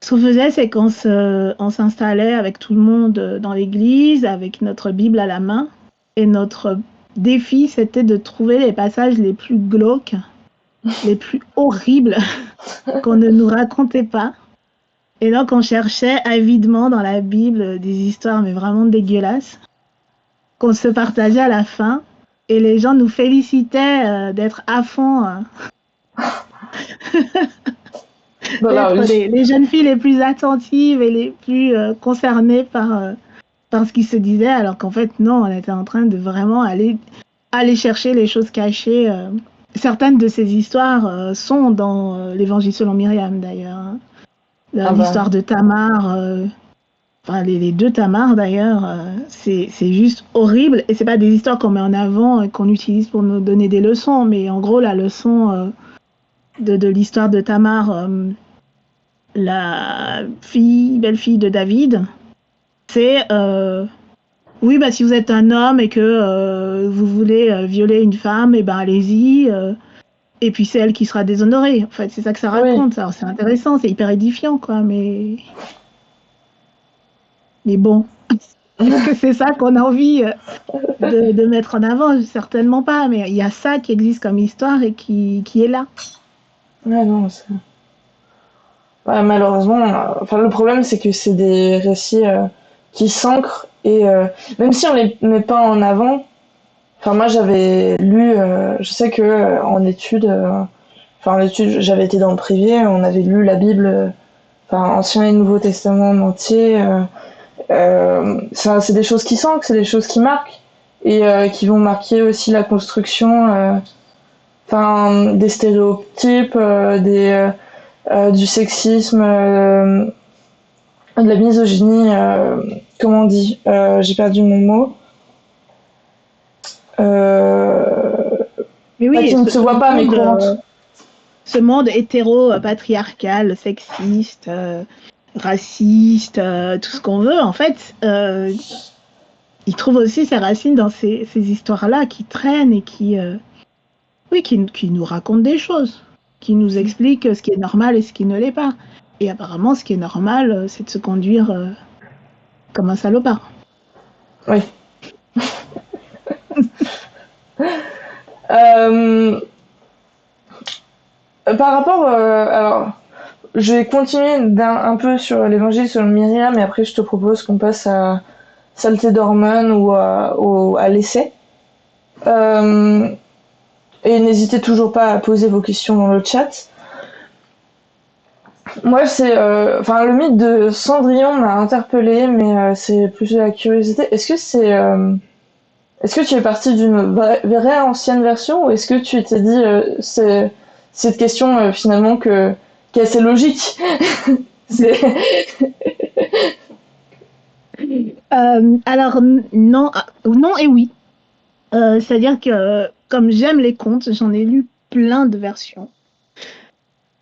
ce qu'on faisait, c'est on s'installait avec tout le monde dans l'église, avec notre Bible à la main, et notre défi, c'était de trouver les passages les plus glauques, les plus horribles qu'on ne nous racontait pas. Et donc, on cherchait avidement dans la Bible des histoires, mais vraiment dégueulasses, qu'on se partageait à la fin. Et les gens nous félicitaient d'être à fond, voilà, d'être oui. les jeunes filles les plus attentives et les plus concernées par ce qui se disait, alors qu'en fait, non, on était en train de vraiment aller chercher les choses cachées. Certaines de ces histoires sont dans l'Évangile selon Myriam, d'ailleurs, hein. Ah L'histoire bah, de Tamar, enfin les deux Tamar d'ailleurs, c'est juste horrible. Et c'est pas des histoires qu'on met en avant et qu'on utilise pour nous donner des leçons, mais en gros la leçon de l'histoire de Tamar, la belle-fille de David, c'est oui bah si vous êtes un homme et que vous voulez violer une femme, et ben allez-y. Et puis c'est elle qui sera déshonorée. En fait, c'est ça que ça oui. raconte. Alors c'est intéressant, c'est hyper édifiant, quoi. Mais bon, est-ce que c'est ça qu'on a envie de mettre en avant? Certainement pas, mais il y a ça qui existe comme histoire et qui est là. Ouais, non, ouais, malheureusement, enfin, le problème, c'est que c'est des récits qui s'ancrent et même si on les met pas en avant, enfin, moi, j'avais lu, je sais que en études, enfin, en études, j'avais été dans le privé, on avait lu la Bible, enfin, Ancien et Nouveau Testament en entier. Ça, c'est des choses qui s'ancrent, c'est des choses qui marquent et qui vont marquer aussi la construction, enfin, des stéréotypes, du sexisme, de la misogynie, comment on dit, j'ai perdu mon mot. Mais oui, qui ne se voit pas, mais courantes. Ce monde hétéro-patriarcal, sexiste, raciste, tout ce qu'on veut, en fait, il trouve aussi ses racines dans ces histoires-là qui traînent et qui nous racontent des choses, qui nous expliquent ce qui est normal et ce qui ne l'est pas. Et apparemment, ce qui est normal, c'est de se conduire comme un salopard. Oui. Par rapport, alors, je vais continuer un peu sur l'évangile selon Myriam, mais après je te propose qu'on passe à saleté d'hormones ou à l'essai. Et n'hésitez toujours pas à poser vos questions dans le chat. Moi, le mythe de Cendrillon m'a interpellée, mais c'est plus de la curiosité. Est-ce que tu es partie d'une vraie ancienne version, ou est-ce que tu t'es dit c'est cette question finalement qui est assez logique? Alors non et oui. C'est-à-dire que comme j'aime les contes, j'en ai lu plein de versions.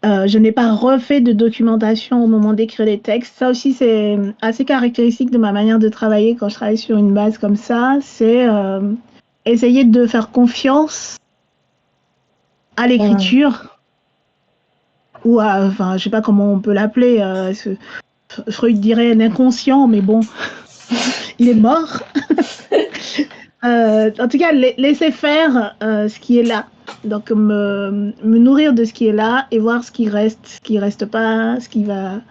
Je n'ai pas refait de documentation au moment d'écrire les textes. Ça aussi, c'est assez caractéristique de ma manière de travailler quand je travaille sur une base comme ça. C'est essayer de faire confiance à l'écriture ou je sais pas comment on peut l'appeler. Freud dirait l'inconscient, mais bon, il est mort. En tout cas, laisser faire ce qui est là. Donc, me nourrir de ce qui est là et voir ce qui reste pas, ce qui va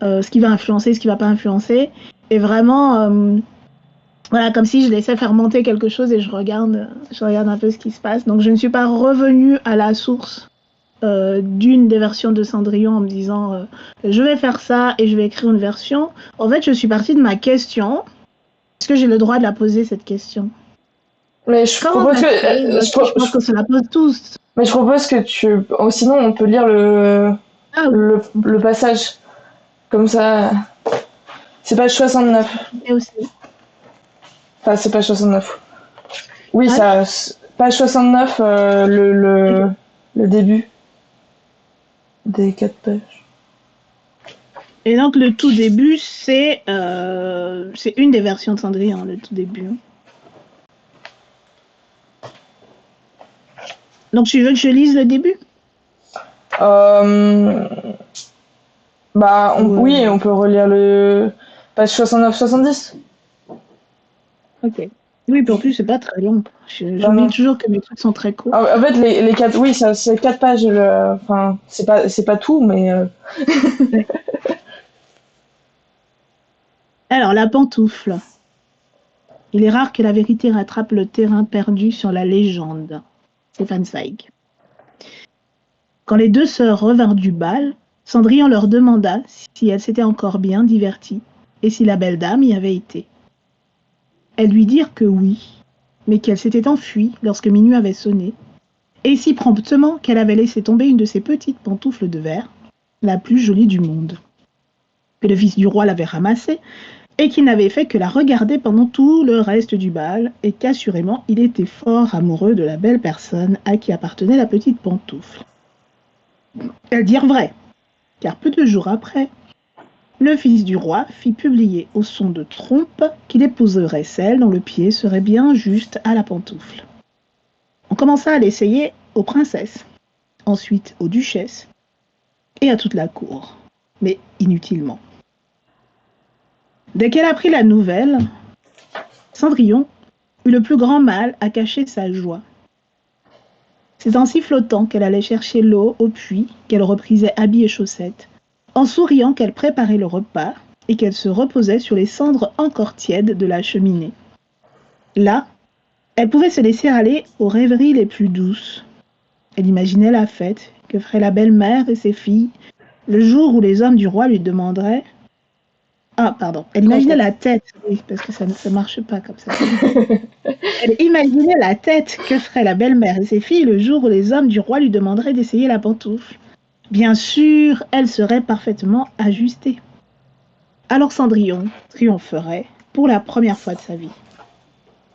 influencer, ce qui va pas influencer. Et vraiment, voilà, comme si je laissais fermenter quelque chose et je regarde un peu ce qui se passe. Donc, je ne suis pas revenue à la source d'une des versions de Cendrillon en me disant je vais faire ça et je vais écrire une version. En fait, je suis partie de ma question. Est-ce que j'ai le droit de la poser, cette question? Mais je propose je pense que ça la pose tous. Mais je propose que sinon on peut lire le passage. Comme ça. C'est page 69. Et aussi. Enfin, c'est page 69. Oui, ça. Page 69, le début des 4 pages. Et donc le tout début, c'est une des versions de Cendrillon, le tout début. Donc tu veux que je lise le début? Oui, on peut relire le page 69-70. Ok. Oui, puis en plus, c'est pas très long. J'oublie toujours que mes trucs sont très courts. En fait, les 4, oui, c'est 4 pages. Enfin, c'est pas tout, mais. Alors, la pantoufle. Il est rare que la vérité rattrape le terrain perdu sur la légende. Stéphane Zweig. Quand les deux sœurs revinrent du bal, Cendrillon leur demanda si elles s'étaient encore bien diverties et si la belle dame y avait été. Elles lui dirent que oui, mais qu'elle s'était enfuie lorsque minuit avait sonné, et si promptement qu'elle avait laissé tomber une de ses petites pantoufles de verre, la plus jolie du monde. Que le fils du roi l'avait ramassée, et qu'il n'avait fait que la regarder pendant tout le reste du bal, et qu'assurément il était fort amoureux de la belle personne à qui appartenait la petite pantoufle. Elles dirent vrai, car peu de jours après, le fils du roi fit publier au son de trompe qu'il épouserait celle dont le pied serait bien juste à la pantoufle. On commença à l'essayer aux princesses, ensuite aux duchesses et à toute la cour, mais inutilement. Dès qu'elle apprit la nouvelle, Cendrillon eut le plus grand mal à cacher sa joie. C'est en sifflotant qu'elle allait chercher l'eau au puits, qu'elle reprisait habits et chaussettes, en souriant qu'elle préparait le repas et qu'elle se reposait sur les cendres encore tièdes de la cheminée. Là, elle pouvait se laisser aller aux rêveries les plus douces. Elle imaginait la fête que ferait la belle-mère et ses filles le jour où les hommes du roi lui demanderaient... Ah, pardon. Elle imaginait la tête, oui, parce que ça ne marche pas comme ça. Elle imaginait la tête que ferait la belle-mère et ses filles le jour où les hommes du roi lui demanderaient d'essayer la pantoufle. Bien sûr, elle serait parfaitement ajustée. Alors Cendrillon triompherait pour la première fois de sa vie.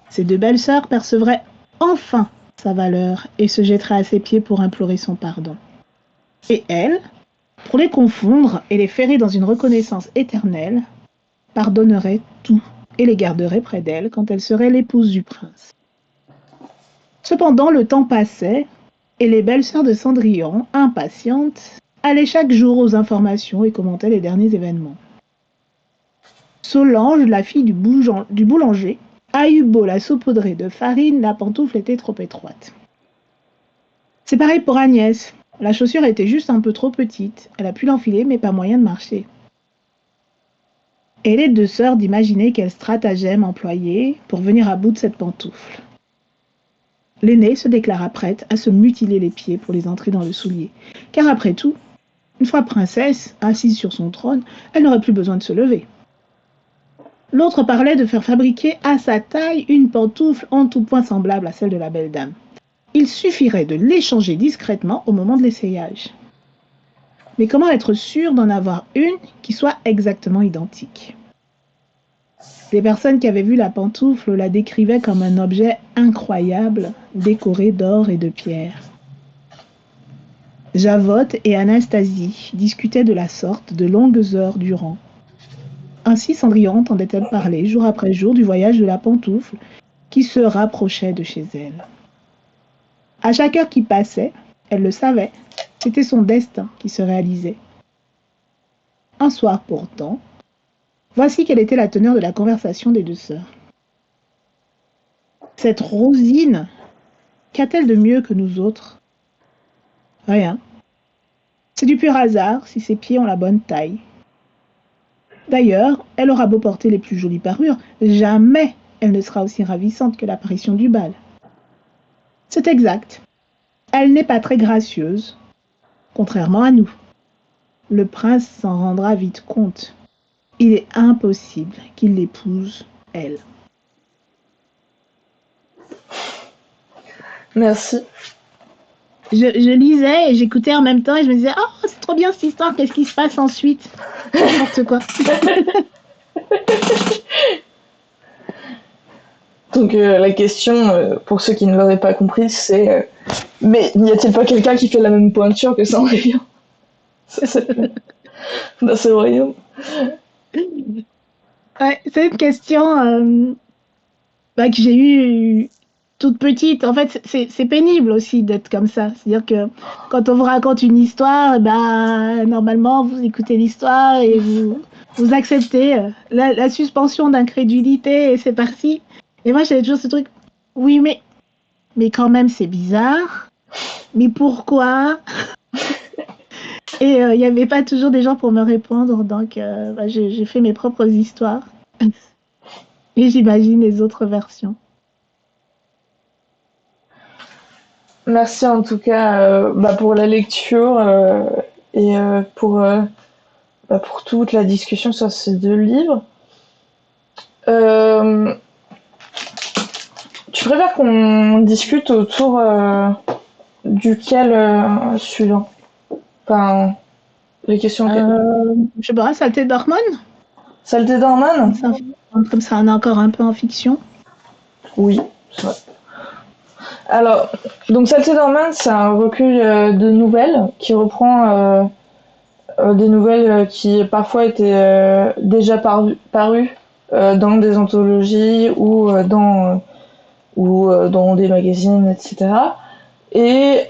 Ses deux belles sœurs percevraient enfin sa valeur et se jetterait à ses pieds pour implorer son pardon. Et elle, pour les confondre et les ferrer dans une reconnaissance éternelle, pardonnerait tout et les garderait près d'elle quand elle serait l'épouse du prince. Cependant, le temps passait et les belles sœurs de Cendrillon, impatientes, allaient chaque jour aux informations et commentaient les derniers événements. Solange, la fille du boulanger, a eu beau la saupoudrer de farine, la pantoufle était trop étroite. C'est pareil pour Agnès. La chaussure était juste un peu trop petite. Elle a pu l'enfiler, mais pas moyen de marcher. Et les deux sœurs d'imaginer quel stratagème employer pour venir à bout de cette pantoufle. L'aînée se déclara prête à se mutiler les pieds pour les entrer dans le soulier. Car après tout, une fois princesse, assise sur son trône, elle n'aurait plus besoin de se lever. L'autre parlait de faire fabriquer à sa taille une pantoufle en tout point semblable à celle de la belle dame. Il suffirait de l'échanger discrètement au moment de l'essayage. Mais comment être sûr d'en avoir une qui soit exactement identique? Les personnes qui avaient vu la pantoufle la décrivaient comme un objet incroyable, décoré d'or et de pierres. Javotte et Anastasie discutaient de la sorte de longues heures durant. Ainsi Cendrillon entendait-elle parler jour après jour du voyage de la pantoufle qui se rapprochait de chez elle. À chaque heure qui passait, elle le savait, c'était son destin qui se réalisait. Un soir pourtant, voici quelle était la teneur de la conversation des deux sœurs. Cette Rosine, qu'a-t-elle de mieux que nous autres? Rien. C'est du pur hasard si ses pieds ont la bonne taille. D'ailleurs, elle aura beau porter les plus jolies parures, jamais elle ne sera aussi ravissante que l'apparition du bal. C'est exact. Elle n'est pas très gracieuse, contrairement à nous. Le prince s'en rendra vite compte. Il est impossible qu'il l'épouse, elle. Merci. Je lisais et j'écoutais en même temps et je me disais « Oh, c'est trop bien cette histoire, qu'est-ce qui se passe ensuite ?» N'importe quoi. Donc la question, pour ceux qui ne l'auraient pas compris, c'est mais n'y a-t-il pas quelqu'un qui fait la même pointure que Cendrillon dans ce royaume? Ouais, c'est une question que j'ai eue toute petite. En fait, c'est pénible aussi d'être comme ça. C'est-à-dire que quand on vous raconte une histoire, normalement, vous écoutez l'histoire et vous acceptez la suspension d'incrédulité et c'est parti. Et moi, j'avais toujours ce truc, oui, mais quand même, c'est bizarre. Mais pourquoi? Et il n'y avait pas toujours des gens pour me répondre. Donc, j'ai fait mes propres histoires. Et j'imagine les autres versions. Merci en tout cas pour la lecture et pour toute la discussion sur ces deux livres. Tu préfères qu'on discute autour duquel suivant? Enfin, les questions. Je sais pas, Saleté d'hormones? Saleté d'hormones? Comme ça, on est encore un peu en fiction. Oui, c'est vrai. Alors, donc Saleté d'hormones, c'est un recueil de nouvelles qui reprend des nouvelles qui parfois étaient déjà parues dans des anthologies ou dans des magazines, etc. Et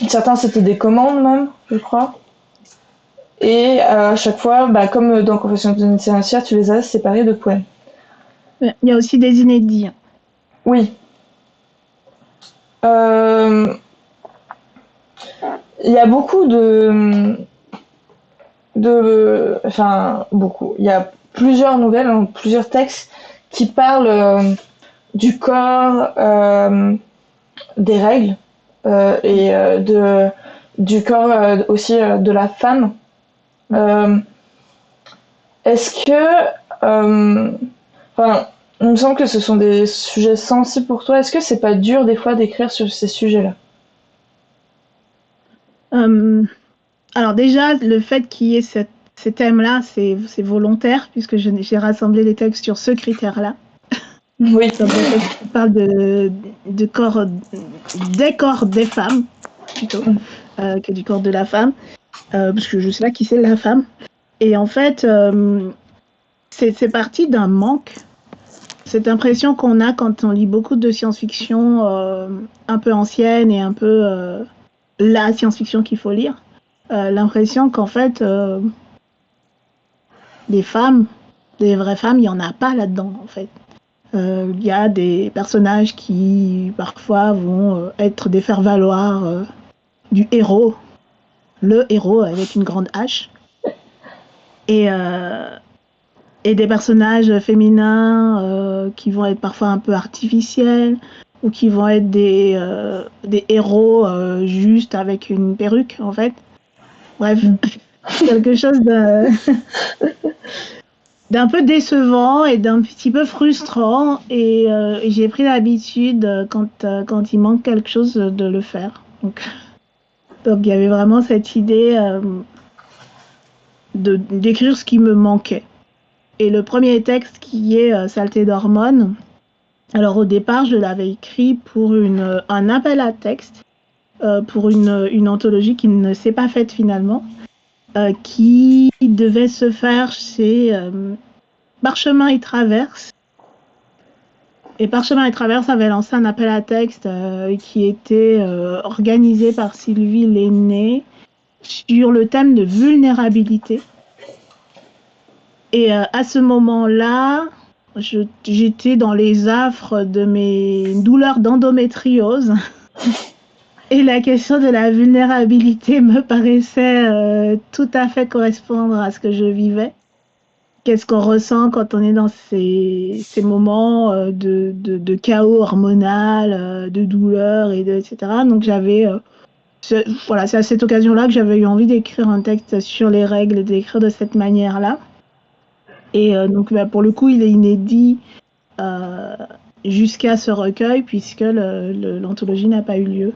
certains c'était des commandes même, je crois. Et à chaque fois, comme dans Confessions d'une sénancière, tu les as séparés de poèmes. Il y a aussi des inédits. Oui. Il y a beaucoup beaucoup. Il y a plusieurs nouvelles, plusieurs textes qui parlent du corps, des règles et du corps aussi de la femme. Est-ce que, il me semble que ce sont des sujets sensibles pour toi. Est-ce que c'est pas dur des fois d'écrire sur ces sujets-là? Alors déjà, le fait qu'il y ait ces thèmes-là, c'est volontaire puisque j'ai rassemblé les textes sur ce critère-là. Oui. Donc, le texte parle de corps, des corps des femmes, plutôt, que du corps de la femme, parce que je sais pas qui c'est la femme. Et en fait, c'est parti d'un manque. Cette impression qu'on a quand on lit beaucoup de science-fiction un peu ancienne et un peu la science-fiction qu'il faut lire. L'impression qu'en fait, des femmes, des vraies femmes, il n'y en a pas là-dedans, en fait. Il y a des personnages qui, parfois, vont être des faire-valoir du héros, le héros avec une grande hache. Et des personnages féminins qui vont être parfois un peu artificiels ou qui vont être des héros juste avec une perruque, en fait. Bref, quelque chose d'un peu décevant et d'un petit peu frustrant. Et j'ai pris l'habitude, quand il manque quelque chose, de le faire. Donc il y avait vraiment cette idée d'écrire ce qui me manquait. Et le premier texte qui est Saleté d'hormones, alors au départ, je l'avais écrit pour un appel à texte, pour une anthologie qui ne s'est pas faite finalement, qui devait se faire chez Parchemin et Traverse. Et Parchemin et Traverse avait lancé un appel à texte qui était organisé par Sylvie Lenné sur le thème de vulnérabilité. Et à ce moment-là, j'étais dans les affres de mes douleurs d'endométriose. Et la question de la vulnérabilité me paraissait tout à fait correspondre à ce que je vivais. Qu'est-ce qu'on ressent quand on est dans ces moments de chaos hormonal, de douleur, etc. Donc c'est à cette occasion-là que j'avais eu envie d'écrire un texte sur les règles et d'écrire de cette manière-là. Et donc, pour le coup, il est inédit jusqu'à ce recueil, puisque l'anthologie n'a pas eu lieu.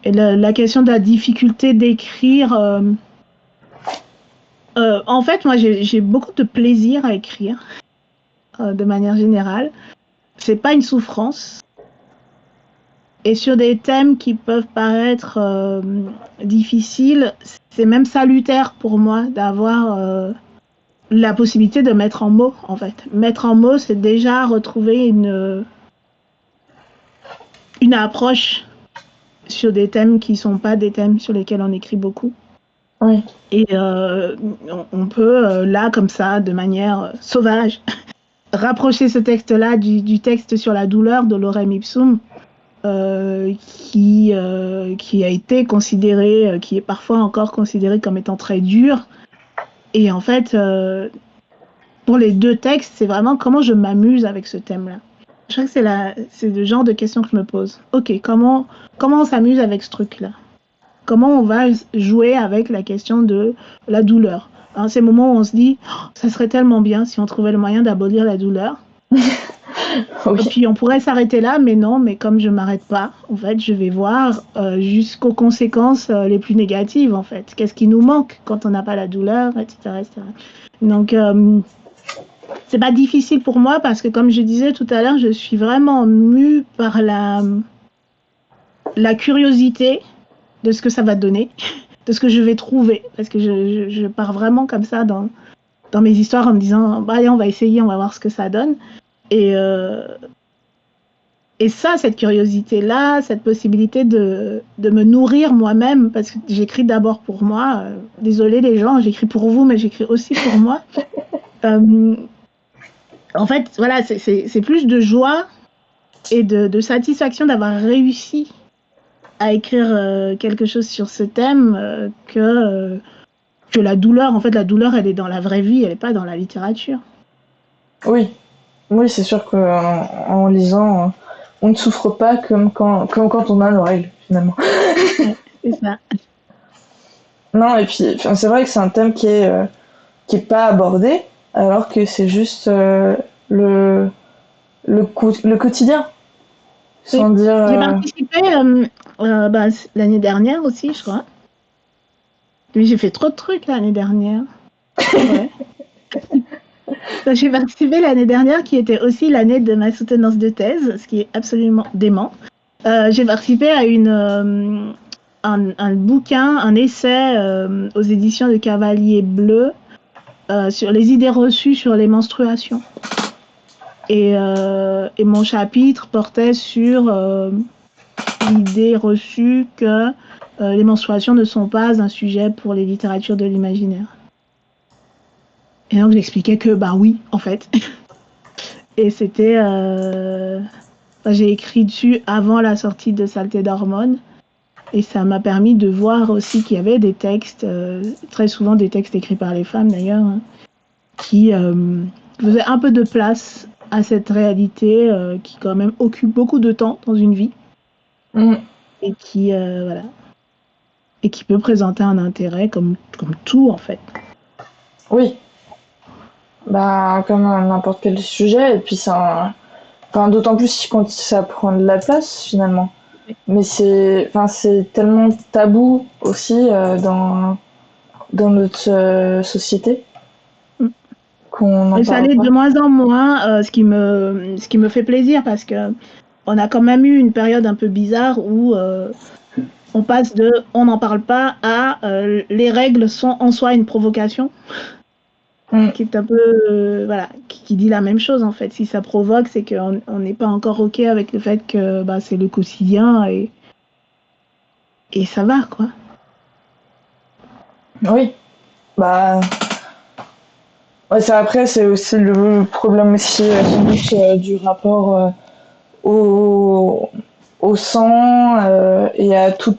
Et la question de la difficulté d'écrire... en fait, moi, j'ai beaucoup de plaisir à écrire, de manière générale. C'est pas une souffrance. Et sur des thèmes qui peuvent paraître difficiles, c'est même salutaire pour moi d'avoir... la possibilité de mettre en mots, en fait. Mettre en mots, c'est déjà retrouver une approche sur des thèmes qui ne sont pas des thèmes sur lesquels on écrit beaucoup. Oui. Et on peut, là, comme ça, de manière sauvage, rapprocher ce texte-là du texte sur la douleur de Lorem Ipsum, qui a été considéré, qui est parfois encore considéré comme étant très dur. Et en fait... pour les deux textes, c'est vraiment comment je m'amuse avec ce thème-là. Je crois que c'est le genre de questions que je me pose. Ok, comment on s'amuse avec ce truc-là? Comment on va jouer avec la question de la douleur? Hein, ces moments où on se dit, oh, ça serait tellement bien si on trouvait le moyen d'abolir la douleur. Oui. Et puis on pourrait s'arrêter là, mais non, mais comme je m'arrête pas, en fait, je vais voir jusqu'aux conséquences les plus négatives, en fait. Qu'est-ce qui nous manque quand on n'a pas la douleur, etc., etc. Donc, c'est pas difficile pour moi parce que, comme je disais tout à l'heure, je suis vraiment mue par la curiosité de ce que ça va donner, de ce que je vais trouver. Parce que je pars vraiment comme ça dans mes histoires en me disant bah, allez, on va essayer, on va voir ce que ça donne. Et ça, cette curiosité-là, cette possibilité de me nourrir moi-même, parce que j'écris d'abord pour moi. Désolée les gens, j'écris pour vous, mais j'écris aussi pour moi. En fait, voilà, c'est plus de joie et de satisfaction d'avoir réussi à écrire quelque chose sur ce thème que la douleur. En fait, la douleur, elle est dans la vraie vie, elle n'est pas dans la littérature. Oui, c'est sûr qu'en lisant, on ne souffre pas comme quand on a nos règles, finalement. Ouais, c'est ça. Non, et puis c'est vrai que c'est un thème qui est pas abordé, alors que c'est juste le quotidien, sans dire... J'ai participé l'année dernière aussi, je crois. Mais j'ai fait trop de trucs l'année dernière. Ouais. Donc, j'ai participé l'année dernière, qui était aussi l'année de ma soutenance de thèse, ce qui est absolument dément. J'ai participé à un bouquin, un essai aux éditions de Cavalier Bleu sur les idées reçues sur les menstruations. Et mon chapitre portait sur l'idée reçue que les menstruations ne sont pas un sujet pour les littératures de l'imaginaire. Et donc j'expliquais que bah oui, en fait. Et c'était... j'ai écrit dessus avant la sortie de Saleté d'hormones. Et ça m'a permis de voir aussi qu'il y avait des textes, très souvent des textes écrits par les femmes d'ailleurs, hein, qui faisaient un peu de place à cette réalité qui quand même occupe beaucoup de temps dans une vie. Et qui, voilà. Et qui peut présenter un intérêt comme tout en fait. Oui. Bah, comme n'importe quel sujet, et puis enfin, d'autant plus quand ça prend de la place finalement. Mais c'est tellement tabou aussi dans notre société qu'on n'en Et ça parle l'est pas. de moins en moins, ce qui me fait plaisir parce que on a quand même eu une période un peu bizarre où on passe de on n'en parle pas à les règles sont en soi une provocation. Qui est un peu voilà, qui dit la même chose en fait. Si ça provoque, c'est qu'on n'est pas encore ok avec le fait que bah, c'est le quotidien et ça va quoi. Oui, bah ouais, ça après c'est aussi le problème aussi sans doute du rapport au sang et à tout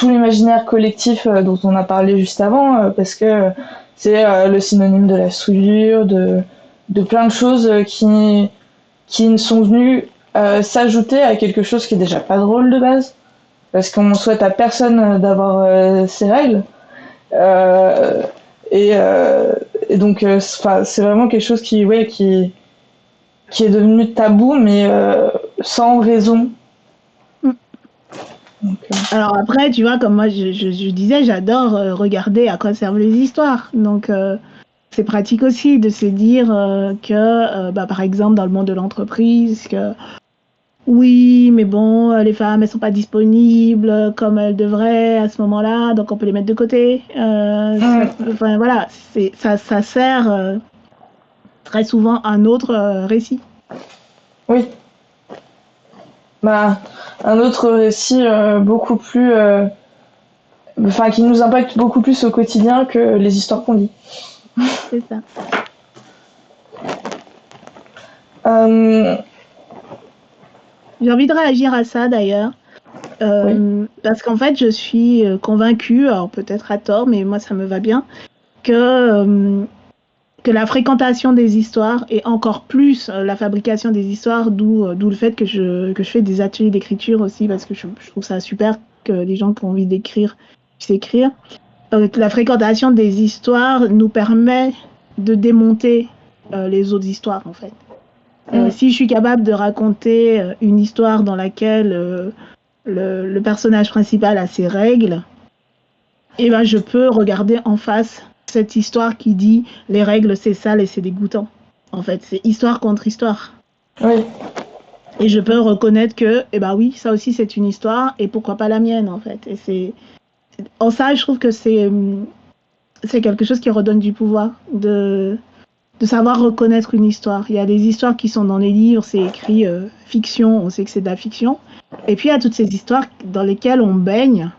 l'imaginaire collectif dont on a parlé juste avant parce que c'est le synonyme de la souillure, de plein de choses qui ne sont venues s'ajouter à quelque chose qui est déjà pas drôle de base parce qu'on souhaite à personne d'avoir ces règles euh, et, euh, et donc c'est vraiment quelque chose qui est devenu tabou mais sans raison. Donc, Alors après, tu vois, comme moi je disais, j'adore regarder à quoi servent les histoires. Donc c'est pratique aussi de se dire que, bah, par exemple, dans le monde de l'entreprise, que oui, mais bon, les femmes, elles sont pas disponibles comme elles devraient à ce moment-là, donc on peut les mettre de côté. Enfin voilà, ça sert très souvent à un autre récit. oui. Bah, un autre récit beaucoup plus. Enfin, qui nous impacte beaucoup plus au quotidien que les histoires qu'on lit. C'est ça. Euh, J'ai envie de réagir à ça d'ailleurs. oui. Parce qu'en fait, je suis convaincue, alors peut-être à tort, mais moi ça me va bien, que la fréquentation des histoires et encore plus la fabrication des histoires, d'où le fait que je fais des ateliers d'écriture aussi, parce que je trouve ça super que les gens qui ont envie d'écrire puissent écrire. La fréquentation des histoires nous permet de démonter les autres histoires en fait. Si je suis capable de raconter une histoire dans laquelle le personnage principal a ses règles, et ben je peux regarder en face cette histoire qui dit les règles c'est sale et c'est dégoûtant. En fait, c'est histoire contre histoire. Oui. Et je peux reconnaître que, eh ben oui, ça aussi c'est une histoire et pourquoi pas la mienne en fait. Et en ça, je trouve que c'est quelque chose qui redonne du pouvoir de savoir reconnaître une histoire. Il y a des histoires qui sont dans les livres, c'est écrit fiction, on sait que c'est de la fiction. Et puis il y a toutes ces histoires dans lesquelles on baigne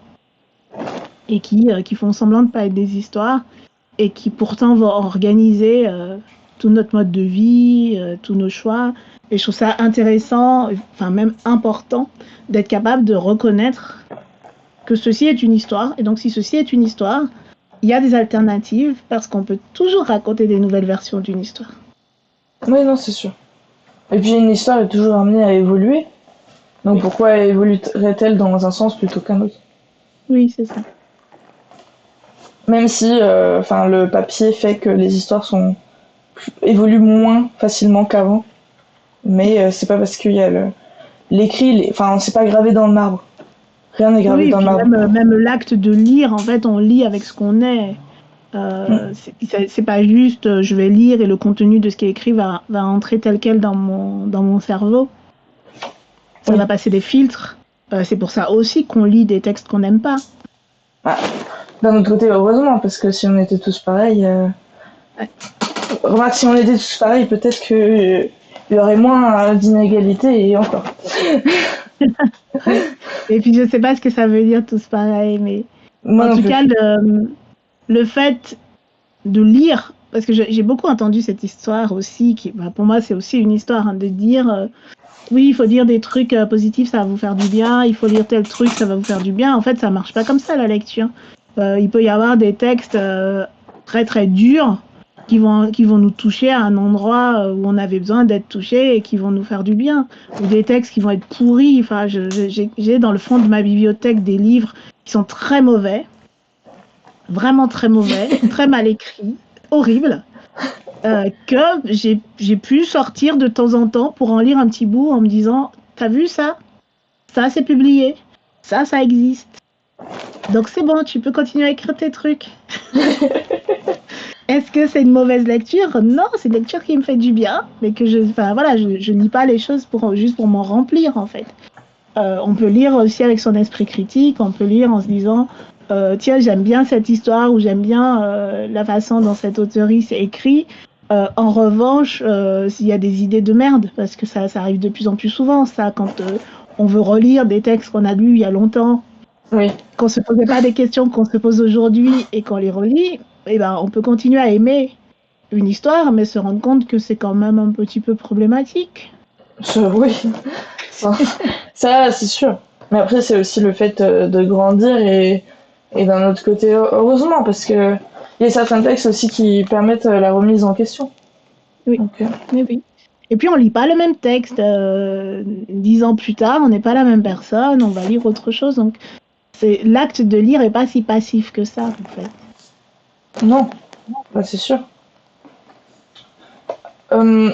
et qui font semblant de ne pas être des histoires et qui pourtant vont organiser tout notre mode de vie, tous nos choix. Et je trouve ça intéressant, enfin même important, d'être capable de reconnaître que ceci est une histoire. Et donc si ceci est une histoire, il y a des alternatives parce qu'on peut toujours raconter des nouvelles versions d'une histoire. Oui, non, c'est sûr. Et puis une histoire est toujours amenée à évoluer. Donc Oui. pourquoi évoluerait-elle dans un sens plutôt qu'un autre? Oui, c'est ça. Même si le papier fait que les histoires évoluent moins facilement qu'avant. Mais c'est pas parce qu'il y a l'écrit, enfin c'est pas gravé dans le marbre. Rien n'est gravé Oui, et dans le puis marbre. même l'acte de lire, en fait, on lit avec ce qu'on est. C'est pas juste je vais lire et le contenu de ce qui est écrit va entrer tel quel dans mon cerveau. Ça Oui. va passer des filtres. C'est pour ça aussi qu'on lit des textes qu'on n'aime pas. Ah, d'un autre côté, heureusement, parce que si on était tous pareils... Ouais. Remarque, si on était tous pareils, peut-être qu'il y aurait moins d'inégalités et encore. Et puis je sais pas ce que ça veut dire tous pareil, mais Moi en non tout plus. cas, le fait de lire, parce que j'ai beaucoup entendu cette histoire aussi, qui pour moi c'est aussi une histoire, hein, de dire oui, il faut lire des trucs positifs, ça va vous faire du bien, il faut lire tel truc, ça va vous faire du bien. En fait, ça marche pas comme ça la lecture. Il peut y avoir des textes très très durs qui vont nous toucher à un endroit où on avait besoin d'être touché et qui vont nous faire du bien. Ou des textes qui vont être pourris. Enfin, j'ai dans le fond de ma bibliothèque des livres qui sont très mauvais, vraiment très mauvais, très mal écrits, horribles, que j'ai pu sortir de temps en temps pour en lire un petit bout en me disant, t'as vu ça? Ça, c'est publié. Ça existe. Donc c'est bon, tu peux continuer à écrire tes trucs. Est-ce que c'est une mauvaise lecture? Non, c'est une lecture qui me fait du bien, mais que je lis pas les choses juste pour m'en remplir en fait. On peut lire aussi avec son esprit critique, on peut lire en se disant, tiens, j'aime bien cette histoire ou j'aime bien la façon dont cette auteure s'est écrit. En revanche, s'il y a des idées de merde, parce que ça arrive de plus en plus souvent, ça, quand on veut relire des textes qu'on a lus il y a longtemps, Oui. qu'on se posait pas des questions qu'on se pose aujourd'hui et qu'on les relit, eh ben, on peut continuer à aimer une histoire, mais se rendre compte que c'est quand même un petit peu problématique. Oui. Ça, c'est sûr. Mais après, c'est aussi le fait de grandir et d'un autre côté, heureusement, parce que il y a certains textes aussi qui permettent la remise en question. Oui, Donc, oui, oui. Et puis on lit pas le même texte. 10 ans plus tard, on n'est pas la même personne, on va lire autre chose. Donc l'acte de lire est pas si passif que ça, en fait. non, bah, c'est sûr. Euh,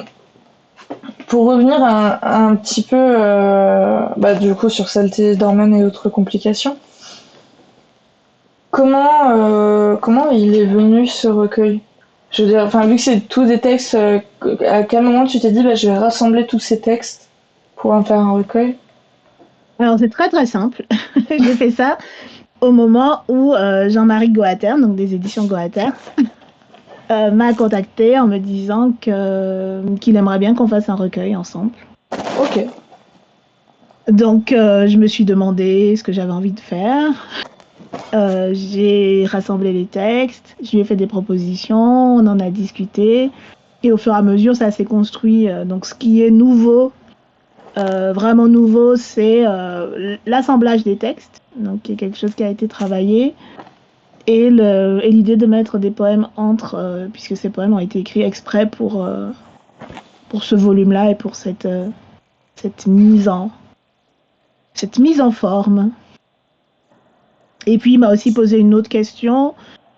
pour revenir un petit peu, bah, du coup, sur saleté d'hormones et autres complications, comment il est venu ce recueil? Je veux dire, enfin, vu que c'est tous des textes, à quel moment tu t'es dit, bah, je vais rassembler tous ces textes pour en faire un recueil? Alors c'est très très simple. J'ai fait ça au moment où Jean-Marie Goater, donc des éditions Goater, m'a contacté en me disant qu'il aimerait bien qu'on fasse un recueil ensemble. Ok. Donc je me suis demandé ce que j'avais envie de faire. J'ai rassemblé les textes, je lui ai fait des propositions, on en a discuté. Et au fur et à mesure, ça s'est construit. Donc, ce qui est nouveau, vraiment nouveau, c'est l'assemblage des textes, donc qui est quelque chose qui a été travaillé, et l'idée de mettre des poèmes entre, puisque ces poèmes ont été écrits exprès pour ce volume-là et pour cette mise en forme. Et puis, il m'a aussi posé une autre question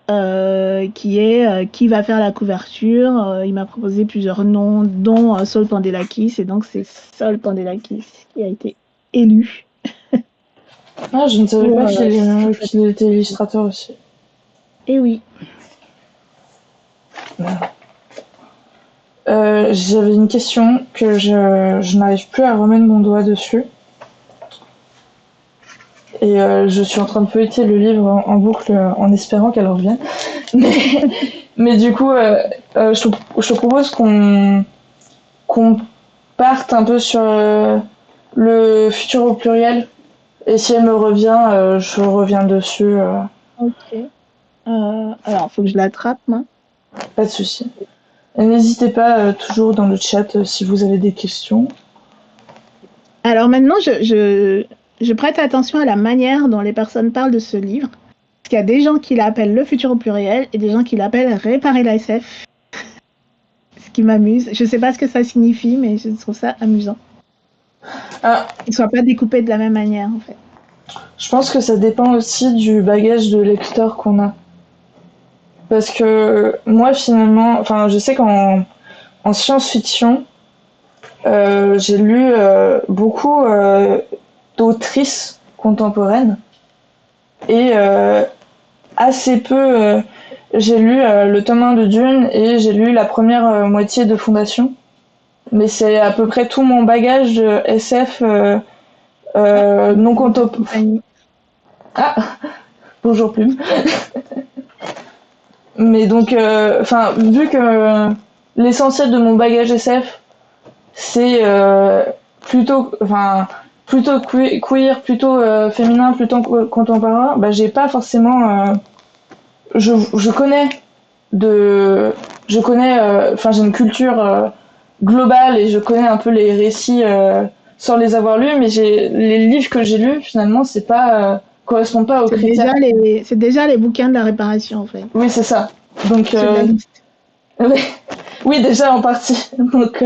qui est qui va faire la couverture. Il m'a proposé plusieurs noms, dont Saul Pandelakis, et donc c'est Saul Pandelakis qui a été élu Ah, je ne savais pour pas qu'il était illustrateur aussi. Et oui. J'avais une question que je n'arrive plus à remettre mon doigt dessus. Et je suis en train de feuilleter le livre en boucle en espérant qu'elle revienne. Mais du coup, je te propose qu'on parte un peu sur le futur au pluriel. Et si elle me revient, je reviens dessus. Ok. Alors, faut que je l'attrape, moi. Pas de souci. Et n'hésitez pas toujours dans le chat si vous avez des questions. Alors maintenant, je prête attention à la manière dont les personnes parlent de ce livre. Parce qu'il y a des gens qui l'appellent le futur au pluriel et des gens qui l'appellent réparer la SF. Ce qui m'amuse. Je ne sais pas ce que ça signifie, mais je trouve ça amusant. Ah, Qu'ils ne soient pas découpés de la même manière, en fait. je pense que ça dépend aussi du bagage de lecteur qu'on a. Parce que moi, finalement, enfin, je sais qu'en science-fiction, j'ai lu beaucoup d'autrices contemporaines et assez peu J'ai lu le tome 1 de Dune et j'ai lu la première moitié de Fondation. Mais c'est à peu près tout mon bagage de SF non contemporain. Ah, bonjour Plume. Mais donc, enfin, vu que l'essentiel de mon bagage SF, c'est plutôt queer, plutôt féminin, plutôt contemporain, bah j'ai pas forcément, je connais de, enfin j'ai une culture globale et je connais un peu les récits sans les avoir lus, mais les livres que j'ai lus finalement c'est pas correspondent pas aux critères. C'est déjà les bouquins de la réparation, en fait. Oui, c'est ça. Donc C'est de la liste. oui, déjà en partie. Donc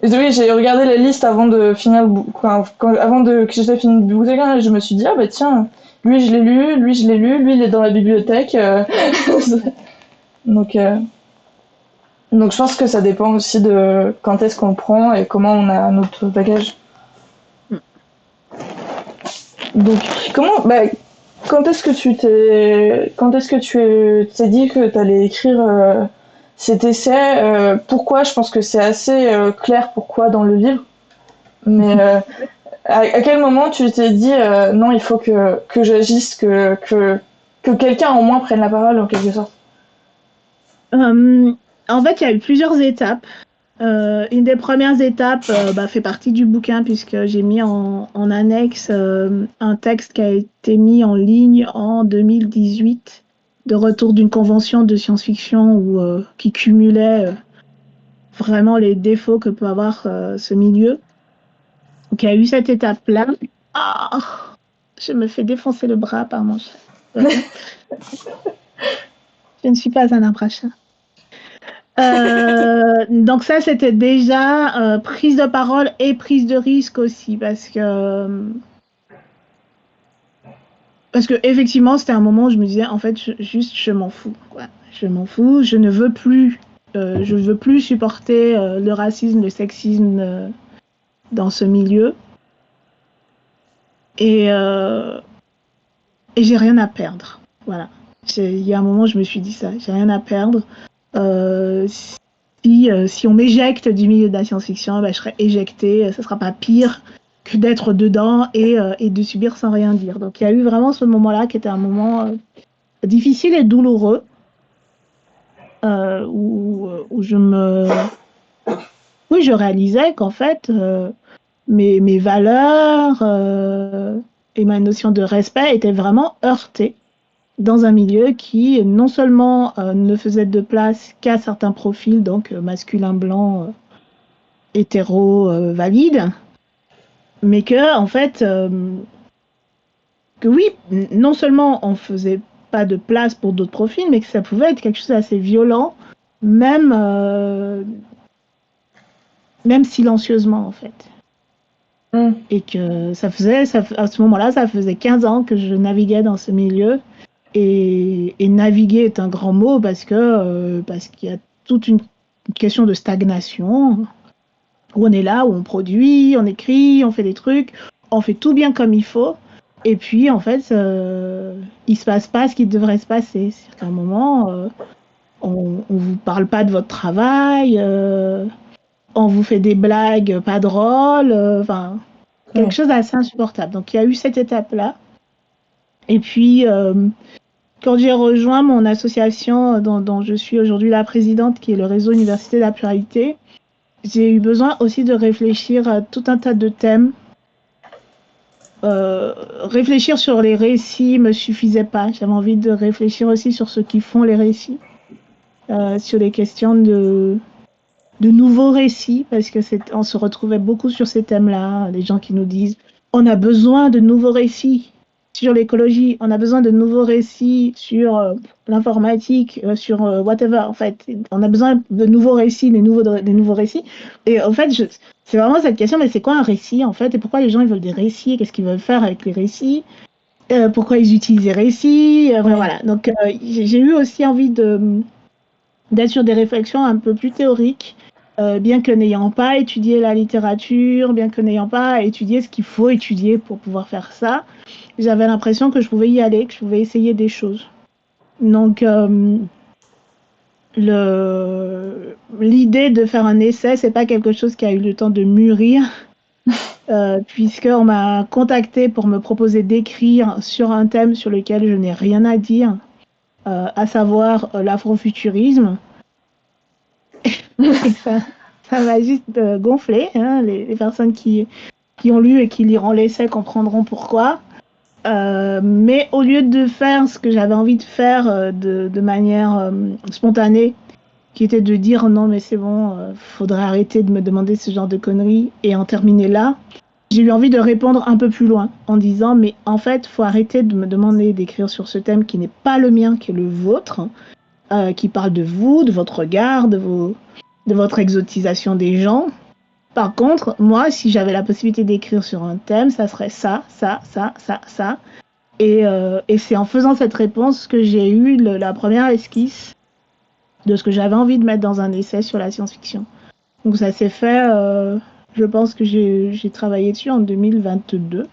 oui, j'ai regardé la liste avant de finir avant de que j'ai fini le bouquin et je me suis dit ah bah tiens, lui je l'ai lu, lui je l'ai lu, lui il est dans la bibliothèque. Donc donc je pense que ça dépend aussi de quand est-ce qu'on le prend et comment on a notre bagage. Donc comment quand est-ce que tu t'es dit que tu allais écrire cet essai pourquoi je pense que c'est assez clair pourquoi dans le livre mais à quel moment tu t'es dit non il faut que j'agisse que quelqu'un au moins prenne la parole en quelque sorte. En fait, il y a eu plusieurs étapes. Une des premières étapes fait partie du bouquin puisque j'ai mis en annexe un texte qui a été mis en ligne en 2018 de retour d'une convention de science-fiction qui cumulait vraiment les défauts que peut avoir ce milieu. Donc il y a eu cette étape-là. Ah, je me fais défoncer le bras par mon chat. Je ne suis pas un imprachin. Donc ça, c'était déjà prise de parole et prise de risque aussi, parce que effectivement, c'était un moment où je me disais, en fait, je m'en fous, quoi. Je m'en fous, je ne veux plus, je veux plus supporter le racisme, le sexisme dans ce milieu, et j'ai rien à perdre, voilà. Il y a un moment, où je me suis dit ça, j'ai rien à perdre. Si on m'éjecte du milieu de la science-fiction, je serai éjectée. Ça ne sera pas pire que d'être dedans et de subir sans rien dire. Donc il y a eu vraiment ce moment-là qui était un moment difficile et douloureux où je réalisais qu'en fait mes valeurs et ma notion de respect étaient vraiment heurtées dans un milieu qui non seulement ne faisait de place qu'à certains profils, donc masculin blanc, hétéro, valide, mais que en fait, que oui, non seulement on faisait pas de place pour d'autres profils, mais que ça pouvait être quelque chose d'assez violent, même silencieusement en fait. Et que à ce moment-là, ça faisait 15 ans que je naviguais dans ce milieu. Et naviguer est un grand mot parce qu'il y a toute une question de stagnation où on est là, où on produit, on écrit, on fait des trucs, on fait tout bien comme il faut. Et puis, en fait, il se passe pas ce qui devrait se passer. C'est qu'à un moment, on vous parle pas de votre travail, on vous fait des blagues pas drôles, quelque chose d'assez insupportable. Donc, il y a eu cette étape-là. Et puis, quand j'ai rejoint mon association dont je suis aujourd'hui la présidente, qui est le réseau Université de la Pluralité, j'ai eu besoin aussi de réfléchir à tout un tas de thèmes. Réfléchir sur les récits ne me suffisait pas. J'avais envie de réfléchir aussi sur ceux qui font les récits, sur les questions de nouveaux récits, parce que on se retrouvait beaucoup sur ces thèmes-là. Les gens qui nous disent on a besoin de nouveaux récits sur l'écologie, on a besoin de nouveaux récits sur l'informatique, sur whatever, en fait. On a besoin de nouveaux récits, des nouveaux récits. Et en fait, c'est vraiment cette question, mais c'est quoi un récit, en fait? Et pourquoi les gens ils veulent des récits? Qu'est-ce qu'ils veulent faire avec les récits? Pourquoi ils utilisent les récits? Voilà. Donc, j'ai eu aussi envie d'être sur des réflexions un peu plus théoriques, bien que n'ayant pas étudié la littérature, bien que n'ayant pas étudié ce qu'il faut étudier pour pouvoir faire ça. J'avais l'impression que je pouvais y aller, que je pouvais essayer des choses. Donc, l'idée de faire un essai, c'est pas quelque chose qui a eu le temps de mûrir, puisqu'on m'a contacté pour me proposer d'écrire sur un thème sur lequel je n'ai rien à dire, à savoir l'afrofuturisme. Et ça m'a juste gonflé. Hein, les personnes qui ont lu et qui liront l'essai comprendront pourquoi. Mais au lieu de faire ce que j'avais envie de faire de manière spontanée, qui était de dire non mais c'est bon, faudrait arrêter de me demander ce genre de conneries et en terminer là, j'ai eu envie de répondre un peu plus loin en disant mais en fait faut arrêter de me demander d'écrire sur ce thème qui n'est pas le mien, qui est le vôtre, qui parle de vous, de votre regard, de votre exotisation des gens. Par contre, moi, si j'avais la possibilité d'écrire sur un thème, ça serait ça, ça, ça, ça, ça. Et c'est en faisant cette réponse que j'ai eu la première esquisse de ce que j'avais envie de mettre dans un essai sur la science-fiction. Donc ça s'est fait, je pense que j'ai travaillé dessus en 2022.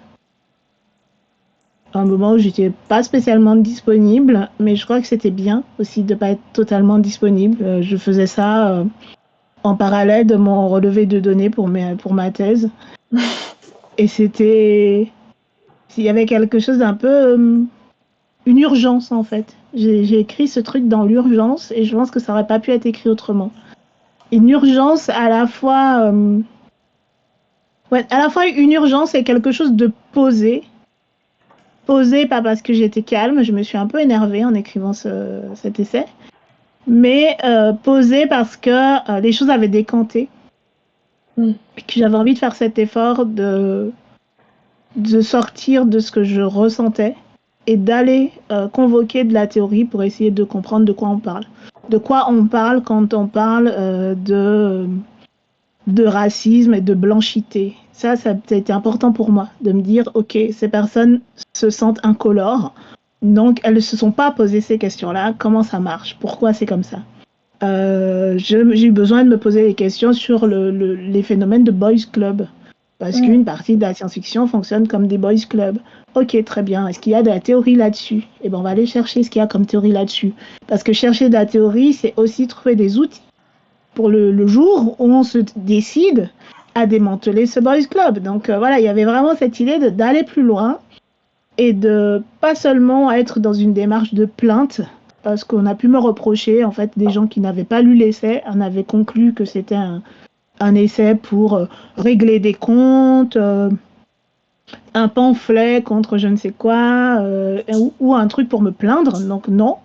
À un moment où j'étais pas spécialement disponible, mais je crois que c'était bien aussi de pas être totalement disponible. Je faisais ça en parallèle de mon relevé de données pour ma thèse. Et il y avait quelque chose d'un peu une urgence en fait. J'ai écrit ce truc dans l'urgence et je pense que ça aurait pas pu être écrit autrement. Une urgence à la fois une urgence et quelque chose de posé. Posé pas parce que j'étais calme, je me suis un peu énervée en écrivant cet essai, mais posé parce que les choses avaient décanté. Et que j'avais envie de faire cet effort de sortir de ce que je ressentais et d'aller convoquer de la théorie pour essayer de comprendre de quoi on parle. De quoi on parle quand on parle de racisme et de blanchité. Ça a été important pour moi, de me dire, ok, ces personnes se sentent incolores, donc elles ne se sont pas posées ces questions-là. Comment ça marche? Pourquoi c'est comme ça? J'ai eu besoin de me poser des questions sur les phénomènes de boys club. Parce qu'une partie de la science-fiction fonctionne comme des boys clubs. Ok, très bien. Est-ce qu'il y a de la théorie là-dessus? Eh bien, on va aller chercher ce qu'il y a comme théorie là-dessus. Parce que chercher de la théorie, c'est aussi trouver des outils pour le jour où on se décide à démanteler ce boys club. Donc voilà, il y avait vraiment cette idée d'aller plus loin et de pas seulement être dans une démarche de plainte, parce qu'on a pu me reprocher, en fait, des gens qui n'avaient pas lu l'essai en avaient conclu que c'était un essai pour régler des comptes, un pamphlet contre je ne sais quoi, ou un truc pour me plaindre. Donc non,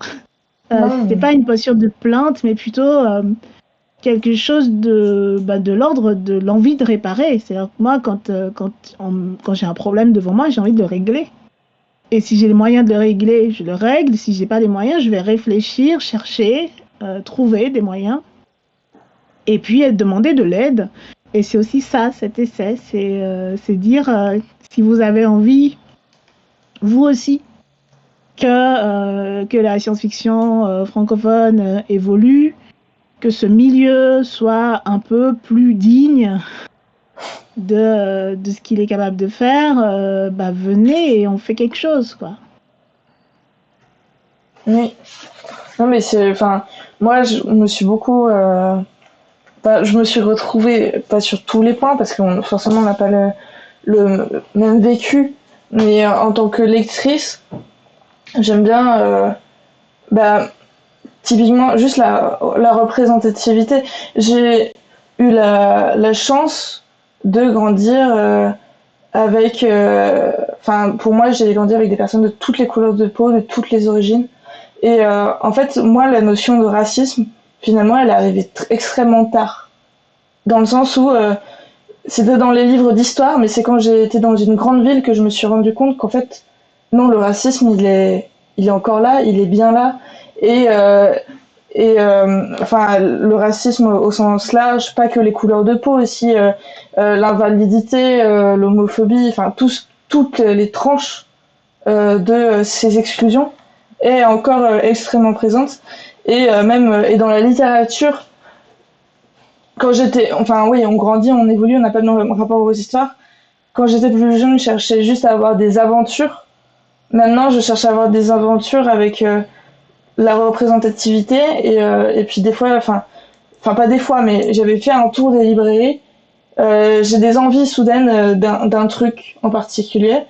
c'était pas une posture de plainte, mais plutôt quelque chose de l'ordre de l'envie de réparer. C'est-à-dire que moi, quand j'ai un problème devant moi, j'ai envie de le régler. Et si j'ai les moyens de le régler, je le règle. Si j'ai pas les moyens, je vais réfléchir, chercher, trouver des moyens. Et puis demander de l'aide. Et c'est aussi ça, cet essai, c'est dire si vous avez envie, vous aussi, que la science-fiction francophone évolue, que ce milieu soit un peu plus digne de ce qu'il est capable de faire, venez et on fait quelque chose, quoi. Oui. Non, mais moi, je me suis beaucoup... je me suis retrouvée, pas sur tous les points, parce que forcément, on n'a pas le même vécu, mais en tant que lectrice, j'aime bien... typiquement, juste la représentativité. J'ai eu la chance de grandir avec... pour moi, j'ai grandi avec des personnes de toutes les couleurs de peau, de toutes les origines. Et en fait, moi, la notion de racisme, finalement, elle est arrivée extrêmement tard. Dans le sens où c'était dans les livres d'histoire, mais c'est quand j'ai été dans une grande ville que je me suis rendu compte qu'en fait, non, le racisme, il est encore là, il est bien là. Et le racisme au sens large, pas que les couleurs de peau, aussi l'invalidité, l'homophobie, toutes les tranches de ces exclusions est encore extrêmement présente. Et même et dans la littérature, quand j'étais, on grandit, on évolue, on n'a pas le même rapport aux histoires. Quand j'étais plus jeune, je cherchais juste à avoir des aventures. Maintenant, je cherche à avoir des aventures avec la représentativité et puis des fois, enfin pas des fois, mais j'avais fait un tour des librairies. J'ai des envies soudaines d'un truc en particulier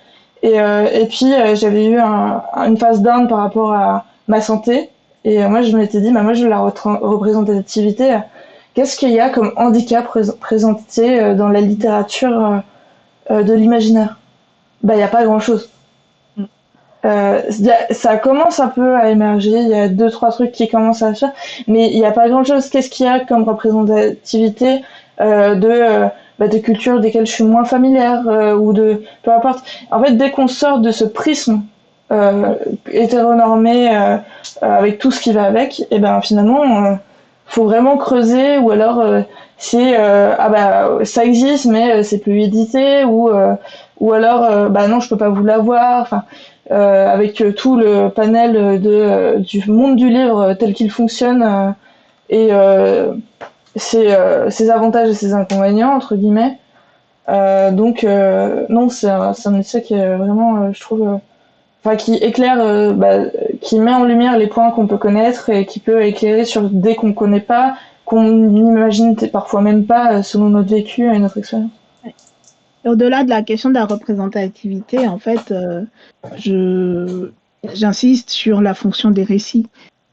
et puis j'avais eu une phase down par rapport à ma santé et moi je m'étais dit bah moi je veux la représentativité. Qu'est-ce qu'il y a comme handicap présenté dans la littérature de l'imaginaire? Bah il y a pas grand-chose. Ça commence un peu à émerger, il y a deux trois trucs qui commencent à se faire, mais il n'y a pas grand chose. Qu'est-ce qu'il y a comme représentativité de cultures desquelles je suis moins familière ou de peu importe. En fait, dès qu'on sort de ce prisme hétéronormé avec tout ce qui va avec, et ben finalement faut vraiment creuser ou alors c'est ah bah ça existe mais c'est plus édité ou alors bah non je peux pas vous l'avoir. Enfin avec tout le panel du monde du livre tel qu'il fonctionne et ses avantages et ses inconvénients, entre guillemets. Non, c'est un essai qui est vraiment, je trouve, qui éclaire, qui met en lumière les points qu'on peut connaître et qui peut éclairer sur des qu'on connaît pas, qu'on n'imagine parfois même pas selon notre vécu et notre expérience. Au-delà de la question de la représentativité, en fait, j'insiste sur la fonction des récits.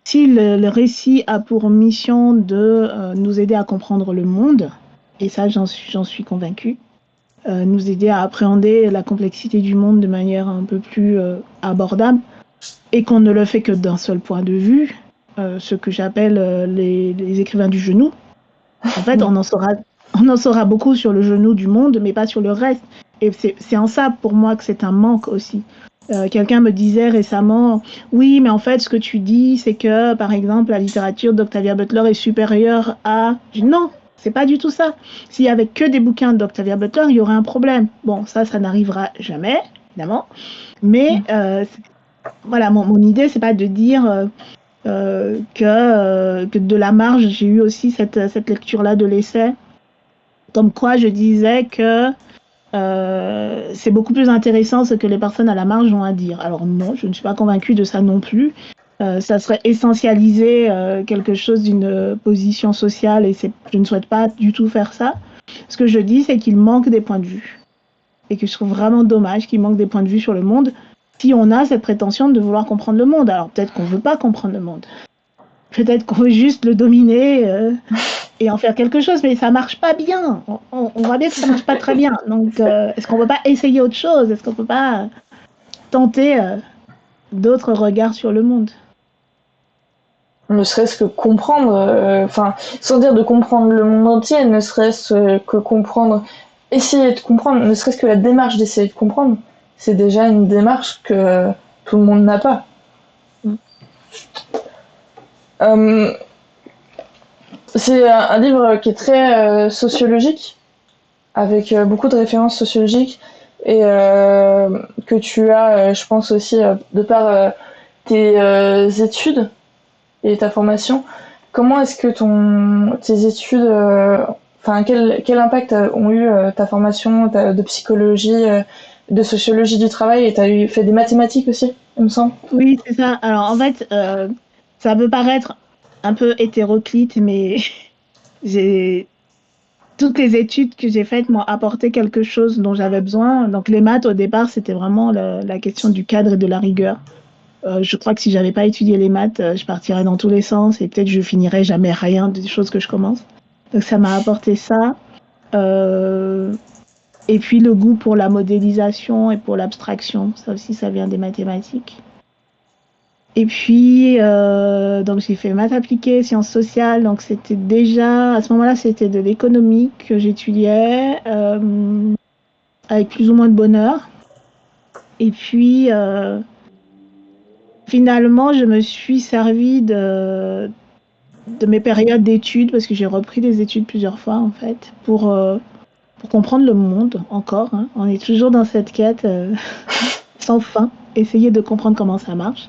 Si le récit a pour mission de nous aider à comprendre le monde, et ça j'en suis convaincue, nous aider à appréhender la complexité du monde de manière un peu plus abordable, et qu'on ne le fait que d'un seul point de vue, ce que j'appelle les écrivains du genou. En fait, on en saura beaucoup sur le genou du monde, mais pas sur le reste. Et c'est en ça, pour moi, que c'est un manque aussi. Quelqu'un me disait récemment, oui, mais en fait, ce que tu dis, c'est que, par exemple, la littérature d'Octavia Butler est supérieure à... Non, c'est pas du tout ça. S'il y avait que des bouquins d'Octavia Butler, il y aurait un problème. Bon, ça n'arrivera jamais, évidemment. Mais voilà, mon idée, c'est pas de dire que de la marge, j'ai eu aussi cette lecture-là de l'essai, comme quoi je disais que c'est beaucoup plus intéressant ce que les personnes à la marge ont à dire. Alors non, je ne suis pas convaincue de ça non plus. Ça serait essentialiser quelque chose d'une position sociale et je ne souhaite pas du tout faire ça. Ce que je dis, c'est qu'il manque des points de vue et que je trouve vraiment dommage qu'il manque des points de vue sur le monde si on a cette prétention de vouloir comprendre le monde. Alors peut-être qu'on ne veut pas comprendre le monde. Peut-être qu'on veut juste le dominer et en faire quelque chose, mais ça marche pas bien. On voit bien que ça marche pas très bien. Donc, est-ce qu'on peut pas essayer autre chose? Est-ce qu'on peut pas tenter d'autres regards sur le monde? Ne serait-ce que comprendre, sans dire de comprendre le monde entier, ne serait-ce que comprendre, essayer de comprendre, ne serait-ce que la démarche d'essayer de comprendre, c'est déjà une démarche que tout le monde n'a pas. C'est un livre qui est très sociologique, avec beaucoup de références sociologiques, et que tu as, je pense aussi, de par tes études et ta formation. Comment est-ce que tes études, quel impact ont eu ta formation de psychologie, de sociologie du travail, et tu as fait des mathématiques aussi, il me semble? Oui, c'est ça. Alors, en fait, ça peut paraître un peu hétéroclite, mais toutes les études que j'ai faites m'ont apporté quelque chose dont j'avais besoin. Donc, les maths, au départ, c'était vraiment la question du cadre et de la rigueur. Je crois que si j'avais pas étudié les maths, je partirais dans tous les sens et peut-être je finirais jamais rien des choses que je commence. Donc, ça m'a apporté ça. Et puis, le goût pour la modélisation et pour l'abstraction. Ça aussi, ça vient des mathématiques. Et puis, donc j'ai fait maths appliquées, sciences sociales. Donc c'était déjà, à ce moment-là, c'était de l'économie que j'étudiais avec plus ou moins de bonheur. Et puis, finalement, je me suis servie de mes périodes d'études, parce que j'ai repris des études plusieurs fois, en fait, pour comprendre le monde encore. Hein. On est toujours dans cette quête sans fin, essayer de comprendre comment ça marche.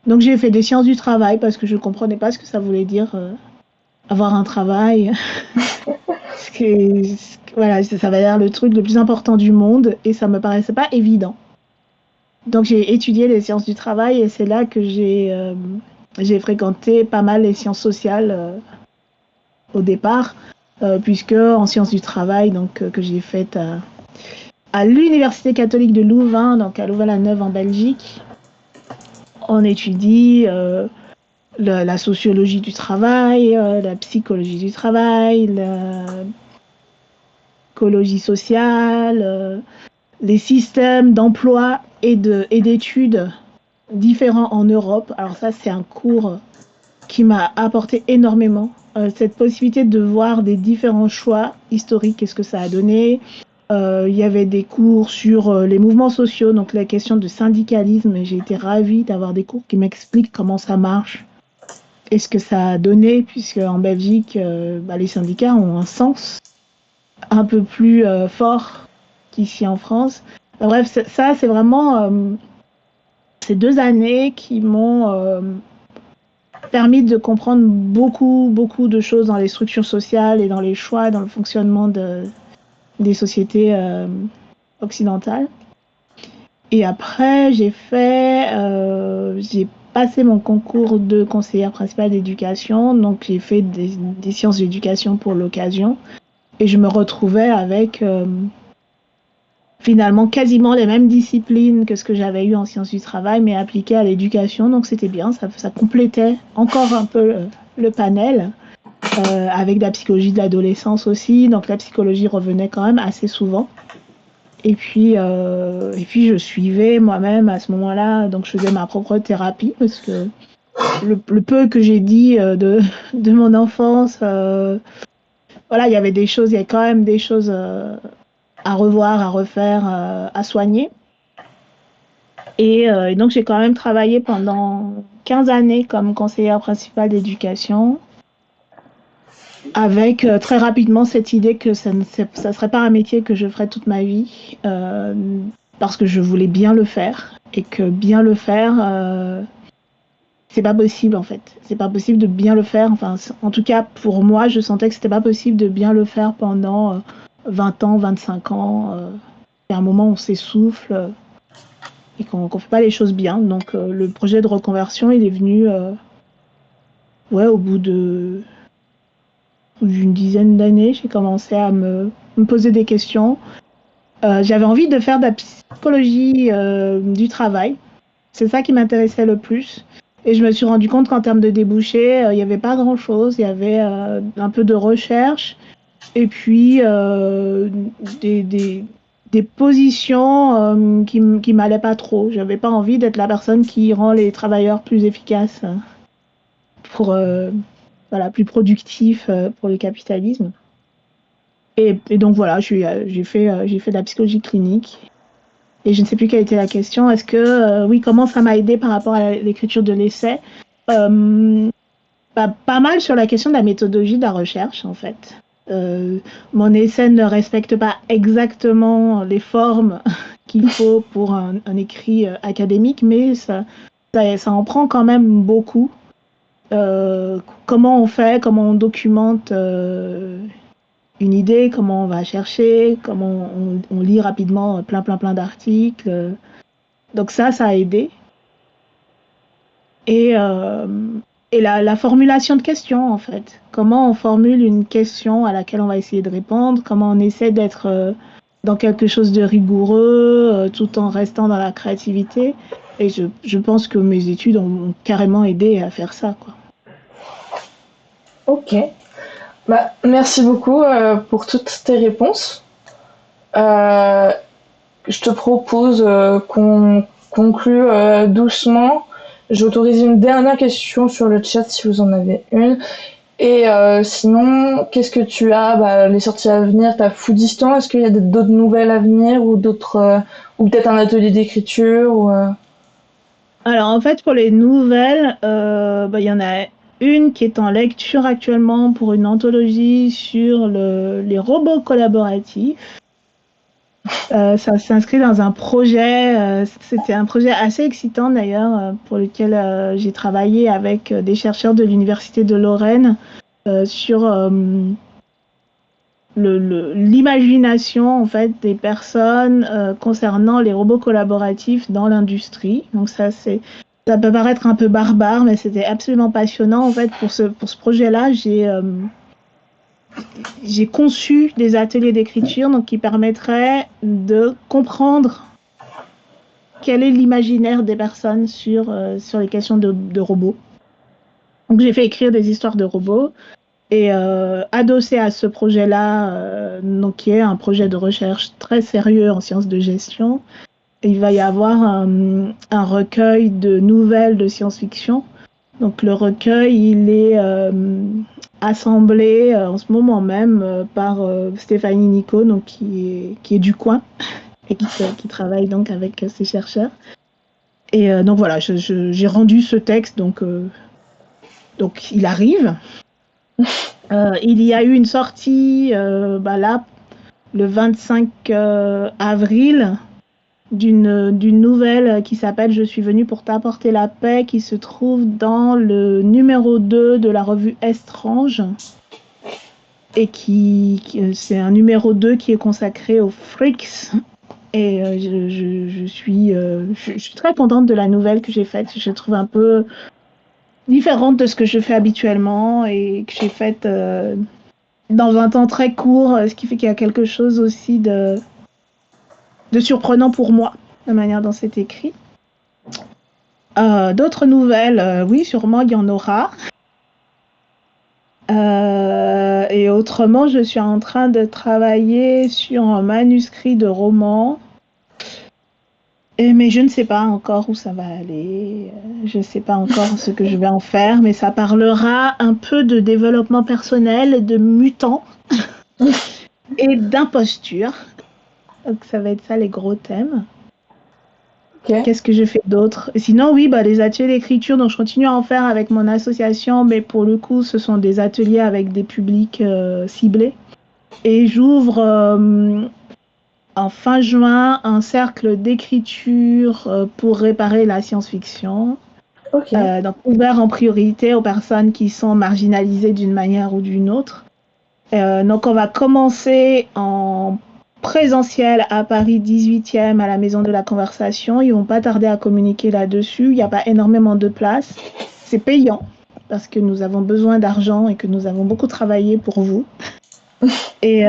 Donc j'ai fait des sciences du travail parce que je ne comprenais pas ce que ça voulait dire avoir un travail. Voilà, ça va être le truc le plus important du monde et ça ne me paraissait pas évident. Donc j'ai étudié les sciences du travail et c'est là que j'ai j'ai fréquenté pas mal les sciences sociales au départ, puisque en sciences du travail, donc que j'ai faite à l'Université catholique de Louvain, donc à Louvain-la-Neuve en Belgique, on étudie la sociologie du travail, la psychologie du travail, l'écologie sociale, les systèmes d'emploi et d'études différents en Europe. Alors ça, c'est un cours qui m'a apporté énormément. Cette possibilité de voir des différents choix historiques, qu'est-ce que ça a donné. Il y avait des cours sur les mouvements sociaux, donc la question de syndicalisme. J'ai été ravie d'avoir des cours qui m'expliquent comment ça marche et ce que ça a donné, puisque en Belgique, les syndicats ont un sens un peu plus fort qu'ici en France. Bref, ça, c'est vraiment ces 2 années qui m'ont permis de comprendre beaucoup, beaucoup de choses dans les structures sociales et dans les choix, dans le fonctionnement des sociétés occidentales. Et après, j'ai passé mon concours de conseillère principale d'éducation, donc j'ai fait des sciences d'éducation pour l'occasion. Et je me retrouvais avec finalement quasiment les mêmes disciplines que ce que j'avais eu en sciences du travail, mais appliquées à l'éducation. Donc c'était bien, ça complétait encore un peu le panel, avec de la psychologie de l'adolescence aussi. Donc la psychologie revenait quand même assez souvent. Et puis je suivais moi-même à ce moment-là, donc je faisais ma propre thérapie parce que le peu que j'ai dit de mon enfance, voilà, il y avait quand même des choses à revoir, à refaire, à soigner. Et donc, j'ai quand même travaillé pendant 15 années comme conseillère principale d'éducation, avec très rapidement cette idée que ça ne serait pas un métier que je ferais toute ma vie, parce que je voulais bien le faire, et que bien le faire, c'est pas possible en fait. C'est pas possible de bien le faire. Enfin, en tout cas, pour moi, je sentais que c'était pas possible de bien le faire pendant 20 ans, 25 ans. Et à un moment, on s'essouffle et qu'on fait pas les choses bien. Donc, le projet de reconversion, il est venu au bout d'une dizaine d'années. J'ai commencé à me poser des questions. J'avais envie de faire de la psychologie du travail. C'est ça qui m'intéressait le plus. Et je me suis rendu compte qu'en termes de débouchés, il n'y avait pas grand-chose. Il y avait un peu de recherche et puis des positions qui m'allaient pas trop. J'avais pas envie d'être la personne qui rend les travailleurs plus efficaces pour plus productifs pour le capitalisme. Et donc voilà, j'ai fait de la psychologie clinique. Et je ne sais plus quelle était la question. Est-ce que, oui, comment ça m'a aidé par rapport à l'écriture de l'essai? Pas mal sur la question de la méthodologie de la recherche, en fait. Mon essai ne respecte pas exactement les formes qu'il faut pour un écrit académique, mais ça en prend quand même beaucoup. Comment on fait, comment on documente une idée, comment on va chercher, comment on lit rapidement plein d'articles. Donc ça a aidé. Et la formulation de questions, en fait. Comment on formule une question à laquelle on va essayer de répondre, comment on essaie d'être dans quelque chose de rigoureux, tout en restant dans la créativité. Et je pense que mes études ont carrément aidé à faire ça, quoi. Ok. Merci beaucoup pour toutes tes réponses. Je te propose qu'on conclue doucement. J'autorise une dernière question sur le chat si vous en avez une. Et sinon, qu'est-ce que tu as les sorties à venir, t'as Foodistan, est-ce qu'il y a d'autres nouvelles à venir ou d'autres ou peut-être un atelier d'écriture ou Alors en fait, pour les nouvelles, il y en a une qui est en lecture actuellement pour une anthologie sur les robots collaboratifs. Ça s'inscrit dans un projet, c'était un projet assez excitant d'ailleurs, pour lequel j'ai travaillé avec des chercheurs de l'Université de Lorraine sur l'imagination en fait des personnes concernant les robots collaboratifs dans l'industrie. Donc ça c'est Ça peut paraître un peu barbare, mais c'était absolument passionnant. En fait, pour ce projet-là, j'ai conçu des ateliers d'écriture donc, qui permettraient de comprendre quel est l'imaginaire des personnes sur les questions de robots. Donc, j'ai fait écrire des histoires de robots. Et adossé à ce projet-là, donc, qui est un projet de recherche très sérieux en sciences de gestion, il va y avoir un recueil de nouvelles de science-fiction. Donc le recueil, il est assemblé en ce moment même par Stéphanie Nico, donc, qui est du coin et qui travaille donc avec ces chercheurs. Et donc voilà, j'ai rendu ce texte, donc il arrive. Il y a eu une sortie là, le 25 avril, d'une nouvelle qui s'appelle Je suis venue pour t'apporter la paix, qui se trouve dans le numéro 2 de la revue Estrange. Et c'est un numéro 2 qui est consacré aux freaks. Et je suis très contente de la nouvelle que j'ai faite. Je la trouve un peu différente de ce que je fais habituellement et que j'ai faite dans un temps très court, ce qui fait qu'il y a quelque chose aussi de surprenant pour moi, la manière dont c'est écrit. D'autres nouvelles, oui, sûrement il y en aura. Et autrement, je suis en train de travailler sur un manuscrit de roman. Mais je ne sais pas encore où ça va aller. Je ne sais pas encore ce que je vais en faire, mais ça parlera un peu de développement personnel, de mutants et d'imposture. Donc ça va être ça les gros thèmes. Ok. Qu'est-ce que je fais d'autre? Sinon, oui, les ateliers d'écriture, donc je continue à en faire avec mon association, mais pour le coup, ce sont des ateliers avec des publics ciblés. Et j'ouvre en fin juin un cercle d'écriture pour réparer la science-fiction. Ok. Donc ouvert en priorité aux personnes qui sont marginalisées d'une manière ou d'une autre. Donc on va commencer en présentiel à Paris 18e à la Maison de la Conversation. Ils vont pas tarder à communiquer là-dessus. Il n'y a pas énormément de place. C'est payant parce que nous avons besoin d'argent et que nous avons beaucoup travaillé pour vous. Et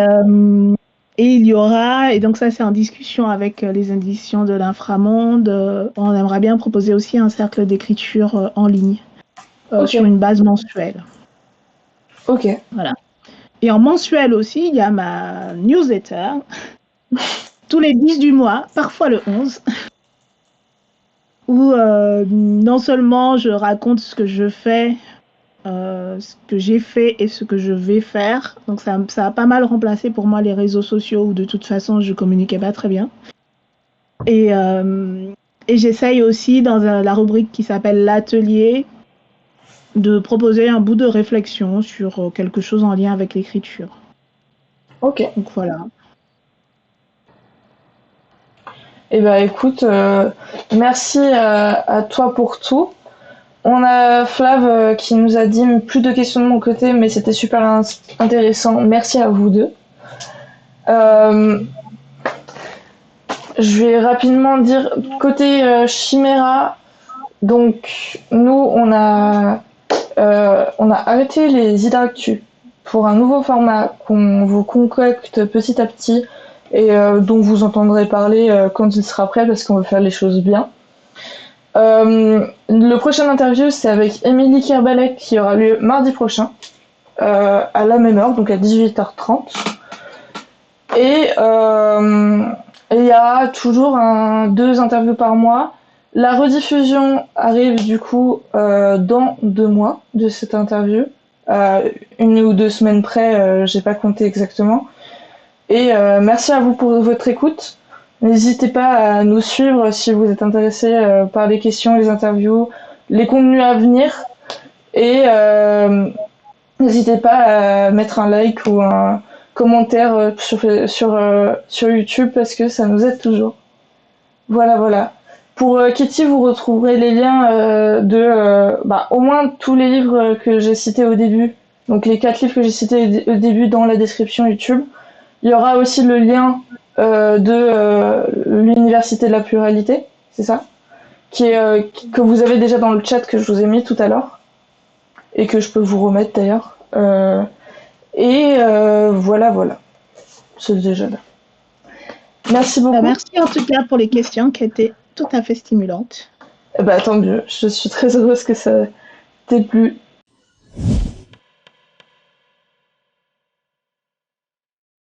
il y aura, et donc ça c'est en discussion avec les éditions de l'Inframonde, on aimerait bien proposer aussi un cercle d'écriture en ligne sur une base mensuelle. Ok. Voilà. Et en mensuel aussi, il y a ma newsletter, tous les 10 du mois, parfois le 11, où non seulement je raconte ce que je fais, ce que j'ai fait et ce que je vais faire. Donc ça a pas mal remplacé pour moi les réseaux sociaux où de toute façon je communiquais pas très bien. Et j'essaye aussi dans la rubrique qui s'appelle l'atelier de proposer un bout de réflexion sur quelque chose en lien avec l'écriture. Ok. Donc voilà. Eh ben écoute, merci à toi pour tout. On a Flav qui nous a dit plus de questions de mon côté, mais c'était super intéressant. Merci à vous deux. Je vais rapidement dire côté Chimera. Donc nous on a arrêté les Hydractus pour un nouveau format qu'on vous concocte petit à petit et dont vous entendrez parler quand il sera prêt parce qu'on veut faire les choses bien. Le prochain interview c'est avec Émilie Kerbalek qui aura lieu mardi prochain à la même heure, donc à 18h30. Et il y a toujours 2 interviews par mois. La rediffusion arrive du coup dans 2 mois de cette interview, 1 ou 2 semaines près, j'ai pas compté exactement. Et merci à vous pour votre écoute. N'hésitez pas à nous suivre si vous êtes intéressé par les questions, les interviews, les contenus à venir. Et n'hésitez pas à mettre un like ou un commentaire sur YouTube parce que ça nous aide toujours. Voilà. Pour Kitty, vous retrouverez les liens de au moins tous les livres que j'ai cités au début. Donc les 4 livres que j'ai cités au début dans la description YouTube. Il y aura aussi le lien de l'Université de la Pluralité, c'est ça ? que vous avez déjà dans le chat que je vous ai mis tout à l'heure et que je peux vous remettre d'ailleurs. Voilà, c'est déjà là. Merci beaucoup. Merci en tout cas pour les questions qui étaient tout à fait stimulantes. Tant mieux, je suis très heureuse que ça t'ait plu.